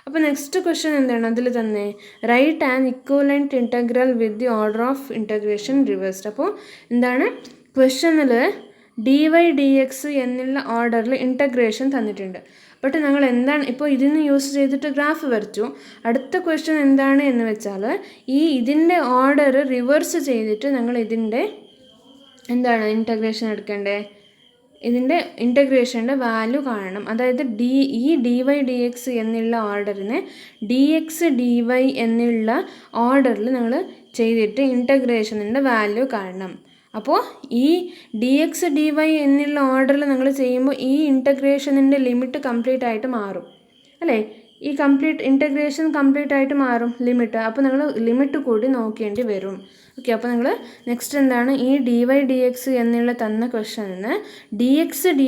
അപ്പോൾ നെക്സ്റ്റ് ക്വസ്റ്റ്യൻ എന്താണ്? അതിൽ തന്നെ write an equivalent integral with the order of integration reversed. അപ്പോൾ എന്താണ് ക്വസ്റ്റ്യനിൽ ഡി വൈ ഡി എക്സ് എന്നുള്ള ഓർഡറിൽ ഇൻറ്റഗ്രേഷൻ തന്നിട്ടുണ്ട്. ബട്ട് ഞങ്ങൾ എന്താണ് ഇപ്പോൾ ഇതിന് യൂസ് ചെയ്തിട്ട് ഗ്രാഫ് വരച്ചു. അടുത്ത ക്വസ്റ്റ്യൻ എന്താണ് എന്ന് വെച്ചാൽ ഇതിൻ്റെ ഓർഡർ റിവേഴ്സ് ചെയ്തിട്ട് ഞങ്ങൾ ഇതിൻ്റെ എന്താണ് ഇൻറ്റഗ്രേഷൻ എടുക്കേണ്ടത്? ഇതിൻ്റെ ഇൻറ്റഗ്രേഷൻ്റെ വാല്യൂ കാണണം. അതായത് ഡി വൈ ഡി എക്സ് എന്നുള്ള ഓർഡറിനെ ഡി എക്സ് ഡി വൈ എന്നുള്ള ഓർഡറിൽ നിങ്ങൾ ചെയ്തിട്ട് ഇൻറ്റഗ്രേഷനിൻ്റെ വാല്യൂ കാണണം. അപ്പോൾ ഈ ഡി എക്സ് ഡി വൈ എന്നുള്ള ഓർഡറിൽ നിങ്ങൾ ചെയ്യുമ്പോൾ ഈ ഇൻറ്റഗ്രേഷനിൻ്റെ ലിമിറ്റ് കംപ്ലീറ്റ് ആയിട്ട് മാറും, അല്ലേ? ഈ ഇൻറ്റഗ്രേഷൻ കംപ്ലീറ്റ് ആയിട്ട് മാറും ലിമിറ്റ്. അപ്പോൾ നിങ്ങൾ ലിമിറ്റ് കൂടി നോക്കേണ്ടി വരും. ഓക്കെ, അപ്പോൾ നിങ്ങൾ നെക്സ്റ്റ് എന്താണ്? ഈ ഡി വൈ ഡി എക്സ് എന്നുള്ള തന്ന ക്വസ്റ്റ്യനിന് ഡി എക്സ് ഡി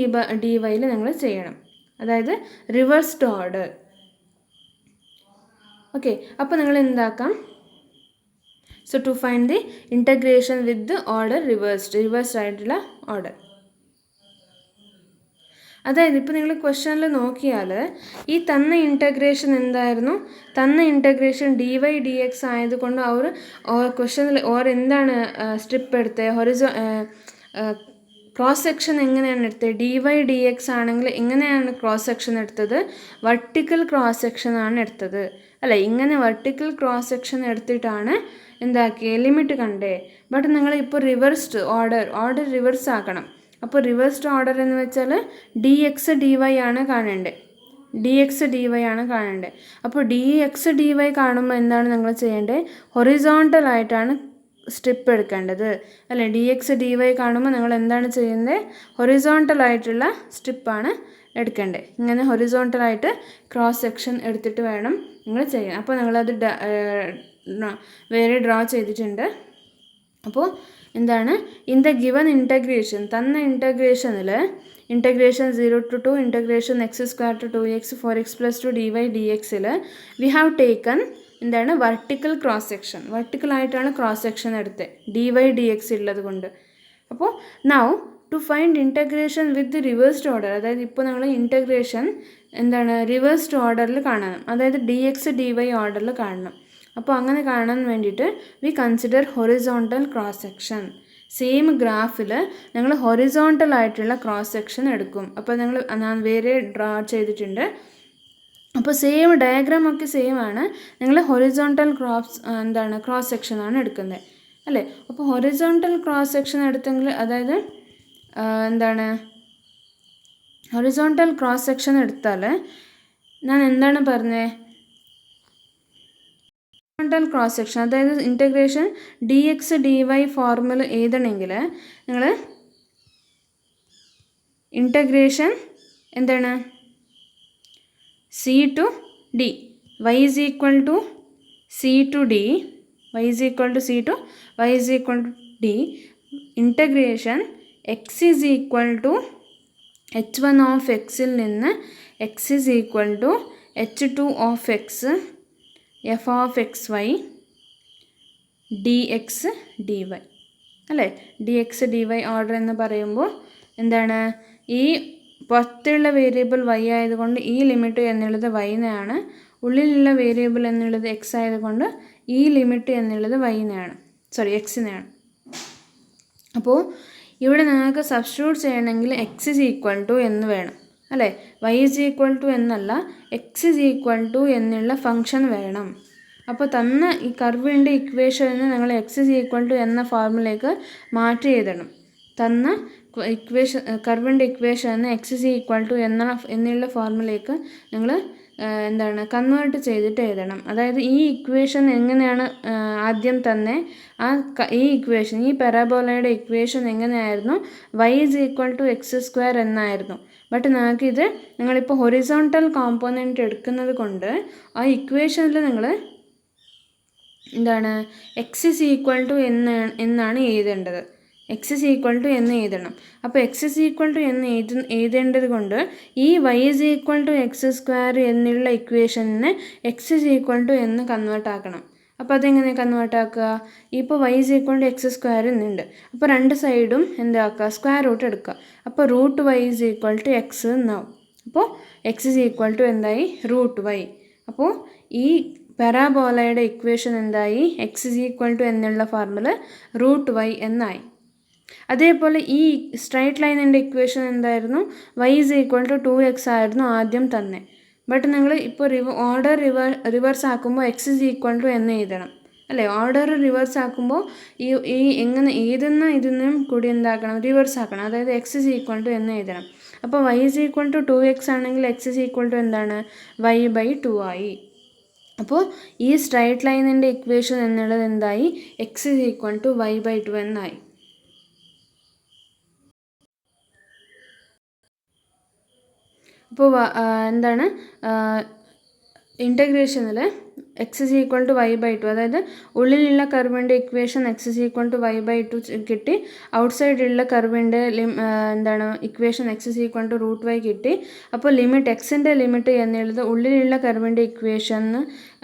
വൈയിൽ നിങ്ങൾ ചെയ്യണം, അതായത് റിവേഴ്സ്ഡ് ഓർഡർ. ഓക്കെ, അപ്പോൾ നിങ്ങൾ എന്താക്കാം? So to find the integration with order reversed ആയിട്ടുള്ള ഓർഡർ. അതായത് ഇപ്പോൾ നിങ്ങൾ ക്വസ്റ്റനിൽ നോക്കിയാൽ ഈ തന്ന ഇൻറ്റഗ്രേഷൻ എന്തായിരുന്നു, തന്ന integration d Y D x ആയതുകൊണ്ട് അവർ ക്വസ്റ്റനിൽ എന്താണ് സ്ട്രിപ്പ് എടുത്തത്, ക്രോസ് സെക്ഷൻ എങ്ങനെയാണ് എടുത്തത്, ഡി വൈ ഡി എക്സ് ആണെങ്കിൽ എങ്ങനെയാണ് ക്രോസ് സെക്ഷൻ എടുത്തത്, വെർട്ടിക്കൽ ക്രോസ് സെക്ഷൻ ആണ് എടുത്തത് അല്ലേ. ഇങ്ങനെ വെർട്ടിക്കൽ ക്രോസ് സെക്ഷൻ എടുത്തിട്ടാണ് എന്താക്കിയത്, ലിമിറ്റ് കണ്ടേ. ബട്ട് നിങ്ങൾ ഇപ്പോൾ റിവേഴ്സ്ഡ് ഓർഡർ റിവേഴ്സ് ആക്കണം. അപ്പോൾ റിവേഴ്സ്ഡ് ഓർഡർ എന്ന് വെച്ചാൽ ഡി എക്സ് ഡി വൈ ആണ് കാണേണ്ടത്, ഡി എക്സ് ഡി വൈ ആണ് കാണേണ്ടത്. അപ്പോൾ ഡി എക്സ് ഡി വൈ കാണുമ്പോൾ എന്താണ് നിങ്ങൾ ചെയ്യേണ്ടത്, ഹൊറിസോണ്ടൽ ആയിട്ടാണ് സ്ട്രിപ്പ് എടുക്കേണ്ടത് അല്ലേ. ഡി എക്സ് ഡി വൈ കാണുമ്പോൾ നിങ്ങൾ എന്താണ് ചെയ്യുന്നത്, ഹൊറിസോണ്ടൽ ആയിട്ടുള്ള സ്ട്രിപ്പാണ് എടുക്കേണ്ടത്. ഇങ്ങനെ ഹൊറിസോണ്ടലായിട്ട് ക്രോസ് സെക്ഷൻ എടുത്തിട്ട് വേണം നിങ്ങൾ ചെയ്യാൻ. അപ്പോൾ നിങ്ങളത് വേറെ ഡ്രോ ചെയ്തിട്ടുണ്ട്. അപ്പോൾ എന്താണ്, ഇൻ ദ ഗിവൻ ഇൻറ്റഗ്രേഷൻ, തന്ന ഇൻറ്റഗ്രേഷനിൽ integration 0 to 2 integration x² to 2x 4x + 2 dy dxൽ വി ഹാവ് ടേക്കൺ എന്താണ്, വെർട്ടിക്കൽ ക്രോസ് സെക്ഷൻ, വെർട്ടിക്കലായിട്ടാണ് ക്രോസ് സെക്ഷൻ എടുത്തത് dy dx ഉള്ളത് കൊണ്ട്. അപ്പോൾ now to find integration with reversed order, അതായത് ഇപ്പോൾ നമ്മൾ ഇൻറ്റഗ്രേഷൻ എന്താണ് റിവേഴ്സ്ഡ് ഓർഡറിൽ കാണണം, അതായത് ഡി എക്സ് ഡി വൈ ഓർഡറിൽ കാണണം. അപ്പോൾ അങ്ങനെ കാണാൻ വേണ്ടിയിട്ട് we consider horizontal cross section. Same ഗ്രാഫിൽ ഞങ്ങൾ ഹൊറിസോണ്ടൽ ആയിട്ടുള്ള ക്രോസ് സെക്ഷൻ എടുക്കും. അപ്പോൾ ഞാൻ വേറെ ഡ്രോ ചെയ്തിട്ടുണ്ട്. അപ്പോൾ സെയിം ഡയഗ്രാം ഒക്കെ സെയിം ആണ്, നിങ്ങൾ ഹൊറിസോണ്ടൽ ക്രോസ് സെക്ഷൻ ആണ് എടുക്കുന്നത് അല്ലേ. അപ്പോൾ ഹൊറിസോണ്ടൽ ക്രോസ് സെക്ഷൻ എടുത്തെങ്കിൽ, അതായത് എന്താണ് ഹൊറിസോണ്ടൽ ക്രോസ് സെക്ഷൻ എടുത്താൽ ഞാൻ എന്താണ് പറഞ്ഞത്, ഹൊറിസോണ്ടൽ ക്രോസ് സെക്ഷൻ അതായത് integration d X D y formula എഴുതണമെങ്കിൽ നിങ്ങൾ ഇൻറ്റഗ്രേഷൻ എന്താണ് c to d, y is equal to C to d, y is equal to C to y is equal to d, integration x is equal to h1 of എക്സിൽ നിന്ന് x is equal to h2 of x f of X Y D X D y അല്ലേ. D X D y order എന്ന് പറയുമ്പോൾ എന്താണ്, ഈ പുറത്തുള്ള variable Y ആയതുകൊണ്ട് ഈ ലിമിറ്റ് എന്നുള്ളത് വൈനെയാണ്, ഉള്ളിലുള്ള വേരിയബിൾ എന്നുള്ളത് എക്സ് ആയതുകൊണ്ട് ഈ ലിമിറ്റ് എന്നുള്ളത് എക്സിനെയാണ്. അപ്പോൾ ഇവിടെ നിങ്ങൾക്ക് സബ്സ്റ്റിറ്റ്യൂട്ട് ചെയ്യണമെങ്കിൽ എക്സ് ഈസ് ഈക്വൽ ടു എന്ന് വേണം അല്ലേ, വൈ ഈസ് ഈക്വൽ ടു എന്നല്ല, എക്സ് ഈസ് ഈക്വൽ ടു എന്നുള്ള ഫംഗ്ഷൻ വേണം. അപ്പോൾ തന്ന ഈ കർവിൻ്റെ ഇക്വേഷന് നിങ്ങൾ എക്സ് ഈസ് ഈക്വൽ ടു എന്ന ഫോർമുലയിലേക്ക് മാറ്റി എഴുതണം. തന്ന കർവിൻ്റെ ഇക്വേഷന് എക്സ് ഈസ് ഈക്വൽ ടു എന്നുള്ള ഫോർമുലയിലേക്ക് നിങ്ങൾ എന്താണ് കൺവേർട്ട് ചെയ്തിട്ട് എഴുതണം. അതായത് ഈ ഇക്വേഷൻ എങ്ങനെയാണ് ആദ്യം തന്നെ ഈ ഇക്വേഷൻ, ഈ പാരാബോളയുടെ ഇക്വേഷൻ എങ്ങനെയായിരുന്നു, y is equal to x² എന്നായിരുന്നു. ബട്ട് നിങ്ങൾക്കിത് നിങ്ങളിപ്പോൾ ഹൊറിസോണ്ടൽ കോമ്പോണൻറ്റ് എടുക്കുന്നത് കൊണ്ട് ആ ഇക്വേഷനിൽ നിങ്ങൾ എന്താണ് എക്സ് ഈസ് ഈക്വൽ ടു എന്നാണ് എഴുതേണ്ടത്, എക്സ് ഈസ് ഈക്വൽ ടു എന്ന് എഴുതണം. അപ്പോൾ എക്സ് ഈസ് ഈക്വൽ ടു എന്ന് എഴുതേണ്ടത് കൊണ്ട് ഈ Y is equal to x² എന്നുള്ള ഇക്വേഷനെ എക്സ് ഈസ് ഈക്വൽ ടു എന്ന് കൺവേർട്ട് ആക്കണം. അപ്പോൾ അതെങ്ങനെ കൺവേർട്ട് ആക്കുക, ഇപ്പോൾ Y is equal to x² എന്നുണ്ട്, അപ്പോൾ രണ്ട് സൈഡും എന്താക്കുക, സ്ക്വയർ റൂട്ട് എടുക്കുക. അപ്പോൾ root y is equal to x എന്നാവും. അപ്പോൾ എക്സ് ഈസ് ഈക്വൽ ടു എന്തായി, റൂട്ട് വൈ. അപ്പോൾ ഈ പാരാബോളയുടെ ഇക്വേഷൻ എന്തായി, എക്സ് ഈസ് ഈക്വൽ ടു എന്നുള്ള ഫോർമുല റൂട്ട് വൈ എന്നായി. അതേപോലെ ഈ സ്ട്രൈറ്റ് ലൈനിൻ്റെ ഇക്വേഷൻ എന്തായിരുന്നു, Y is equal to 2x ആയിരുന്നു ആദ്യം തന്നെ. ബട്ട് നിങ്ങൾ ഇപ്പോൾ ഓർഡർ റിവേഴ്സ് ആക്കുമ്പോൾ എക്സ് ഈസ് ഈക്വൽ ടു എന്ന് എഴുതണം അല്ലേ. ഓർഡർ റിവേഴ്സ് ആക്കുമ്പോൾ ഈ എങ്ങനെ എഴുതുന്ന ഇതിനും കൂടി എന്താക്കണം, റിവേഴ്സ് ആക്കണം. അതായത് എക്സ് ഈസ് ഈക്വൽ ടു എന്ന് എഴുതണം. അപ്പോൾ Y is equal to 2x ആണെങ്കിൽ എക്സ് ഈസ് ഈക്വൽ ടു എന്താണ്, y ബൈ 2 ആയി. അപ്പോൾ ഈ സ്ട്രൈറ്റ് ലൈനിൻ്റെ ഇക്വേഷൻ എന്നുള്ളത് എന്തായി, x is equal to y by 2 എന്നായി. അപ്പോൾ എന്താണ് ഇൻറ്റഗ്രേഷനിൽ x is equal to y by two, അതായത് ഉള്ളിലുള്ള കർവിൻ്റെ equation x is equal to y by two കിട്ടി. ഔട്ട്സൈഡിലുള്ള കർവിൻ്റെ equation x is equal to root y കിട്ടി. അപ്പോൾ ലിമിറ്റ് എക്സിൻ്റെ ലിമിറ്റ് എന്നുള്ളത് ഉള്ളിലുള്ള കർവിൻ്റെ ഇക്വേഷന്,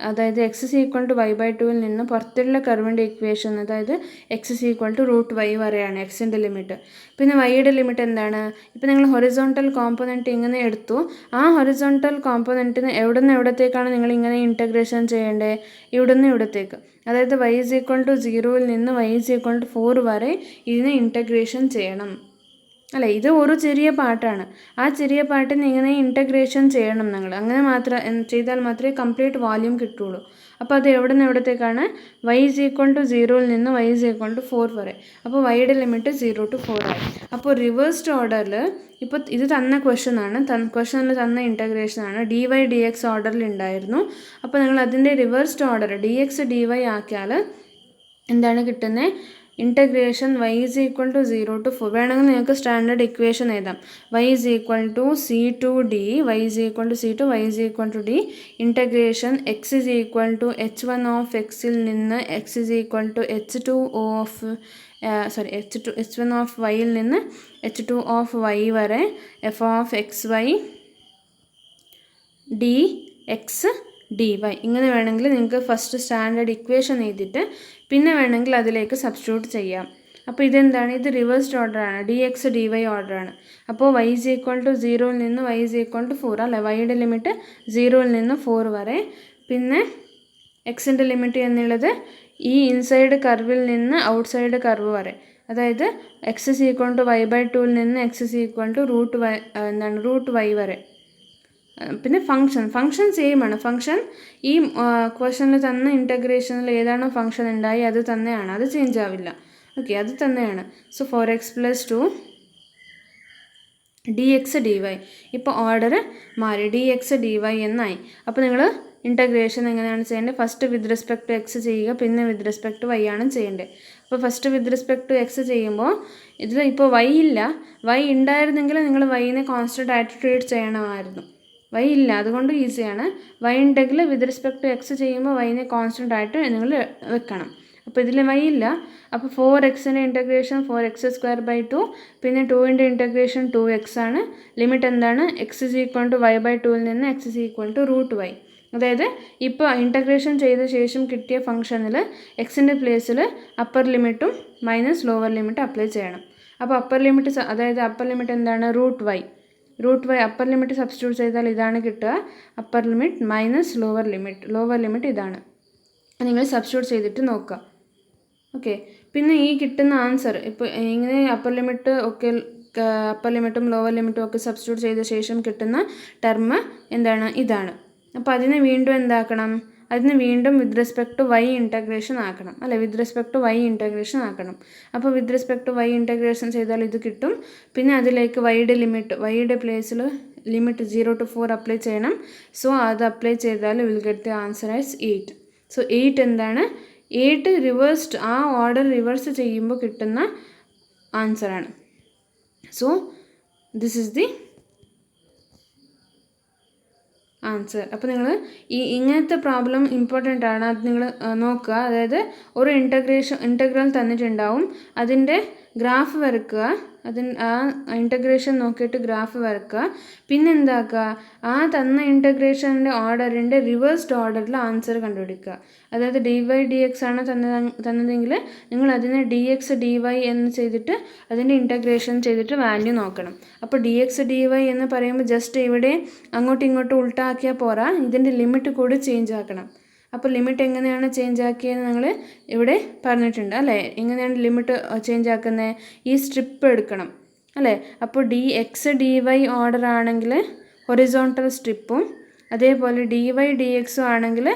അതായത് x is equal to y by ടുവിൽ നിന്ന് പുറത്തുള്ള കർവിൻ്റെ ഇക്വേഷൻ, അതായത് x is equal to root y വരെയാണ് എക്സിൻ്റെ ലിമിറ്റ്. പിന്നെ വൈയുടെ ലിമിറ്റ് എന്താണ്? ഇപ്പോൾ നിങ്ങൾ ഹൊറിസോണ്ടൽ കോമ്പൊണൻറ്റ് ഇങ്ങനെ എടുത്തു, ആ ഹൊറിസോണ്ടൽ കോമ്പൊണൻറ്റിന് എവിടെ നിന്ന് എവിടത്തേക്കാണ് നിങ്ങൾ ഇങ്ങനെ ഇൻറ്റഗ്രേഷൻ ചെയ്യേണ്ടത്? ഇവിടെ നിന്ന് ഇവിടത്തേക്ക്, അതായത് y ഈസ് ഈക്വൽ ടു 0ൽ നിന്ന് y ഈസ് ഈക്വൽ ടു 4 വരെ ഇതിനെ ഇൻറ്റഗ്രേഷൻ ചെയ്യണം അല്ലേ. ഇത് ഒരു ചെറിയ പാർട്ടാണ്. ആ ചെറിയ പാർട്ടിന് ഇങ്ങനെ ഇൻറ്റഗ്രേഷൻ ചെയ്യണം നിങ്ങൾ. അങ്ങനെ ചെയ്താൽ മാത്രമേ കംപ്ലീറ്റ് വോള്യൂം കിട്ടുള്ളൂ. അപ്പോൾ അത് എവിടെ നിന്ന് എവിടത്തേക്കാണ്? y ഈസ് ഈക്വൽ ടു 0ൽ നിന്ന് y ഈസ് ഈക്വൽ ടു 4 വരെ. അപ്പോൾ വൈയുടെ ലിമിറ്റ് 0 to 4 ആയി. അപ്പോൾ റിവേഴ്സ്ഡ് ഓർഡറിൽ, ഇപ്പോൾ ഇത് തന്ന ക്വസ്റ്റ്യനാണ്, ക്വസ്റ്റ്യനിൽ തന്ന ഇൻറ്റഗ്രേഷനാണ്, dy/dx ഓർഡറിൽ ഉണ്ടായിരുന്നു. അപ്പോൾ നിങ്ങൾ അതിൻ്റെ റിവേഴ്സ്ഡ് ഓർഡർ dx dy ആക്കിയാൽ എന്താണ് കിട്ടുന്നത്? Integration y is equal to 0 to 4. വേണമെങ്കിൽ നിങ്ങൾക്ക് സ്റ്റാൻഡേർഡ് ഇക്വേഷൻ എഴുതാം. y is equal to c to d, y is equal to c to y is equal to d. Integration x is equal to h1 of എക്സിൽ നിന്ന് x is equal to h1 of വൈയിൽ നിന്ന് h2 of y വരെ f of X Y D x dy. ഇങ്ങനെ വേണമെങ്കിൽ നിങ്ങൾക്ക് first standard equation എഴുതിയിട്ട് പിന്നെ വേണമെങ്കിൽ അതിലേക്ക് സബ്സ്റ്റിറ്റ്യൂട്ട് ചെയ്യാം. അപ്പോൾ ഇതെന്താണ്? ഇത് റിവേഴ്സ്ഡ് ഓർഡറാണ്, dx dy ഓർഡറാണ്. അപ്പോൾ y ഈസ് ഈക്വൽ ടു 0ൽ നിന്ന് y ഈസ് ഈക്വൽ ടു 4 അല്ലേ. വൈയുടെ ലിമിറ്റ് 0ൽ നിന്ന് 4 വരെ. പിന്നെ എക്സിൻ്റെ ലിമിറ്റ് എന്നുള്ളത് ഈ ഇൻസൈഡ് കർവിൽ നിന്ന് ഔട്ട്സൈഡ് കർവ് വരെ, അതായത് x is equal to y by ടുവിൽ നിന്ന് x is equal to root y വരെ. പിന്നെ ഫംഗ്ഷൻ സെയിം ആണ്. ഫംഗ്ഷൻ ഈ ക്വസ്റ്റനിൽ തന്ന ഇൻറ്റഗ്രേഷനിൽ ഏതാണോ ഫംഗ്ഷൻ ഉണ്ടായി അത് തന്നെയാണ്, അത് ചേഞ്ച് ആവില്ല. ഓക്കെ, അത് തന്നെയാണ്. So 4x + 2 dx dy. ഇപ്പോൾ ഓർഡർ മാറി, dx dy എന്നായി. അപ്പോൾ നിങ്ങൾ ഇൻറ്റഗ്രേഷൻ എങ്ങനെയാണ് ചെയ്യേണ്ടത്? First with respect to x ചെയ്യുക, പിന്നെ വിത്ത് റെസ്പെക്ട് ടു വൈ ആണ് ചെയ്യേണ്ടത്. അപ്പോൾ first with respect to x ചെയ്യുമ്പോൾ ഇതിൽ ഇപ്പോൾ y ഇല്ല. y ഉണ്ടായിരുന്നെങ്കിൽ നിങ്ങൾ yനെ കോൺസ്റ്റൻ്റ് ആയിട്ട് ട്രീറ്റ് ചെയ്യണമായിരുന്നു. y ഇല്ല, അതുകൊണ്ട് ഈസിയാണ്. y ഉണ്ടെങ്കിൽ വിത്ത് റെസ്പെക്ട് ടു എക്സ് ചെയ്യുമ്പോൾ yനെ കോൺസ്റ്റൻ്റ് ആയിട്ട് നിങ്ങൾ വെക്കണം. അപ്പോൾ ഇതിൽ y ഇല്ല. അപ്പോൾ 4xൻ്റെ ഇൻറ്റഗ്രേഷൻ 4x²/2, പിന്നെ 2ൻ്റെ ഇൻറ്റഗ്രേഷൻ 2x ആണ്. ലിമിറ്റ് എന്താണ്? x is equal to y by ടുവിൽ നിന്ന് x is equal to root y. അതായത് ഇപ്പോൾ ഇൻറ്റഗ്രേഷൻ ചെയ്ത ശേഷം കിട്ടിയ ഫംഗ്ഷനിൽ എക്സിൻ്റെ പ്ലേസിൽ അപ്പർ ലിമിറ്റും മൈനസ് ലോവർ ലിമിറ്റ് അപ്ലൈ ചെയ്യണം. അപ്പോൾ അപ്പർ ലിമിറ്റ്, അതായത് അപ്പർ ലിമിറ്റ് എന്താണ്? Root y upper limit substitute ചെയ്താൽ ഇതാണ് കിട്ടുക. Upper limit minus lower limit ഇതാണ്. നിങ്ങൾ സബ്സ്റ്റിറ്റ്യൂട്ട് ചെയ്തിട്ട് നോക്കുക. ഓക്കെ, പിന്നെ ഈ കിട്ടുന്ന ആൻസർ ഇപ്പോൾ ഇങ്ങനെ അപ്പർ ലിമിറ്റും ലോവർ ലിമിറ്റും ഒക്കെ സബ്സ്റ്റിറ്റ്യൂട്ട് ചെയ്ത ശേഷം കിട്ടുന്ന ടേം എന്താണ്? ഇതാണ്. അപ്പോൾ അതിനെ വീണ്ടും എന്താക്കണം? അതിന് വീണ്ടും with respect to y integration ആക്കണം അല്ലേ. With respect to y integration ആക്കണം. അപ്പോൾ with respect to y integration ചെയ്താൽ ഇത് കിട്ടും. പിന്നെ അതിലേക്ക് വൈയുടെ പ്ലേസിൽ ലിമിറ്റ് 0 to 4 അപ്ലൈ ചെയ്യണം. സോ അത് അപ്ലൈ ചെയ്താൽ will get the answer as 8. So 8 എന്താണ്? 8 റിവേഴ്സ്ഡ്, ആ ഓർഡർ റിവേഴ്സ് ചെയ്യുമ്പോൾ കിട്ടുന്ന ആൻസറാണ്. So this is the answer. അപ്പോൾ നിങ്ങൾ ഇങ്ങനത്തെ പ്രോബ്ലം ഇമ്പോർട്ടൻ്റ് ആണ്, അത് നിങ്ങൾ നോക്കുക. അതായത് ഒരു ഇൻറ്റഗ്രൽ തന്നിട്ടുണ്ടാവും, അതിൻ്റെ ഗ്രാഫ് വരയ്ക്കുക, ആ ഇൻറ്റഗ്രേഷൻ നോക്കിയിട്ട് ഗ്രാഫ് വരയ്ക്കുക. പിന്നെ എന്താക്കുക? ആ തന്ന ഇൻറ്റഗ്രേഷൻ്റെ ഓർഡറിൻ്റെ റിവേഴ്സ്ഡ് ഓർഡറിൽ ആൻസർ കണ്ടുപിടിക്കുക. അതായത് dy/dx ആണ് തന്നതെങ്കിൽ നിങ്ങൾ അതിനെ dx dy എന്ന് ചെയ്തിട്ട് അതിൻ്റെ ഇൻറ്റഗ്രേഷൻ ചെയ്തിട്ട് വാല്യൂ നോക്കണം. അപ്പോൾ dx dy എന്ന് പറയുമ്പോൾ ജസ്റ്റ് ഇവിടെ അങ്ങോട്ടും ഇങ്ങോട്ടും ഉൾട്ടാക്കിയാൽ പോരാ, ഇതിൻ്റെ ലിമിറ്റ് കൂടി ചേഞ്ച് ആക്കണം. അപ്പോൾ ലിമിറ്റ് എങ്ങനെയാണ് ചേഞ്ച് ആക്കിയതെന്ന് ഞങ്ങൾ ഇവിടെ പറഞ്ഞിട്ടുണ്ട് അല്ലേ. എങ്ങനെയാണ് ലിമിറ്റ് ചേഞ്ച് ആക്കുന്നത്? ഈ സ്ട്രിപ്പ് എടുക്കണം അല്ലേ. അപ്പോൾ dx dy ഓർഡർ ആണെങ്കിൽ ഹൊറിസോണ്ടൽ സ്ട്രിപ്പും, അതേപോലെ dy/dx ആണെങ്കിൽ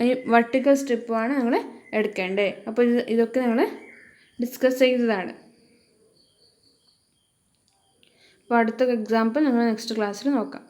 ഈ വെർട്ടിക്കൽ സ്ട്രിപ്പുമാണ് നിങ്ങൾ എടുക്കേണ്ടത്. അപ്പോൾ ഇതൊക്കെ നമ്മൾ ഡിസ്കസ് ചെയ്തതാണ്. അപ്പോൾ അടുത്ത എക്സാമ്പിൾ നിങ്ങൾ നെക്സ്റ്റ് ക്ലാസ്സിൽ നോക്കാം.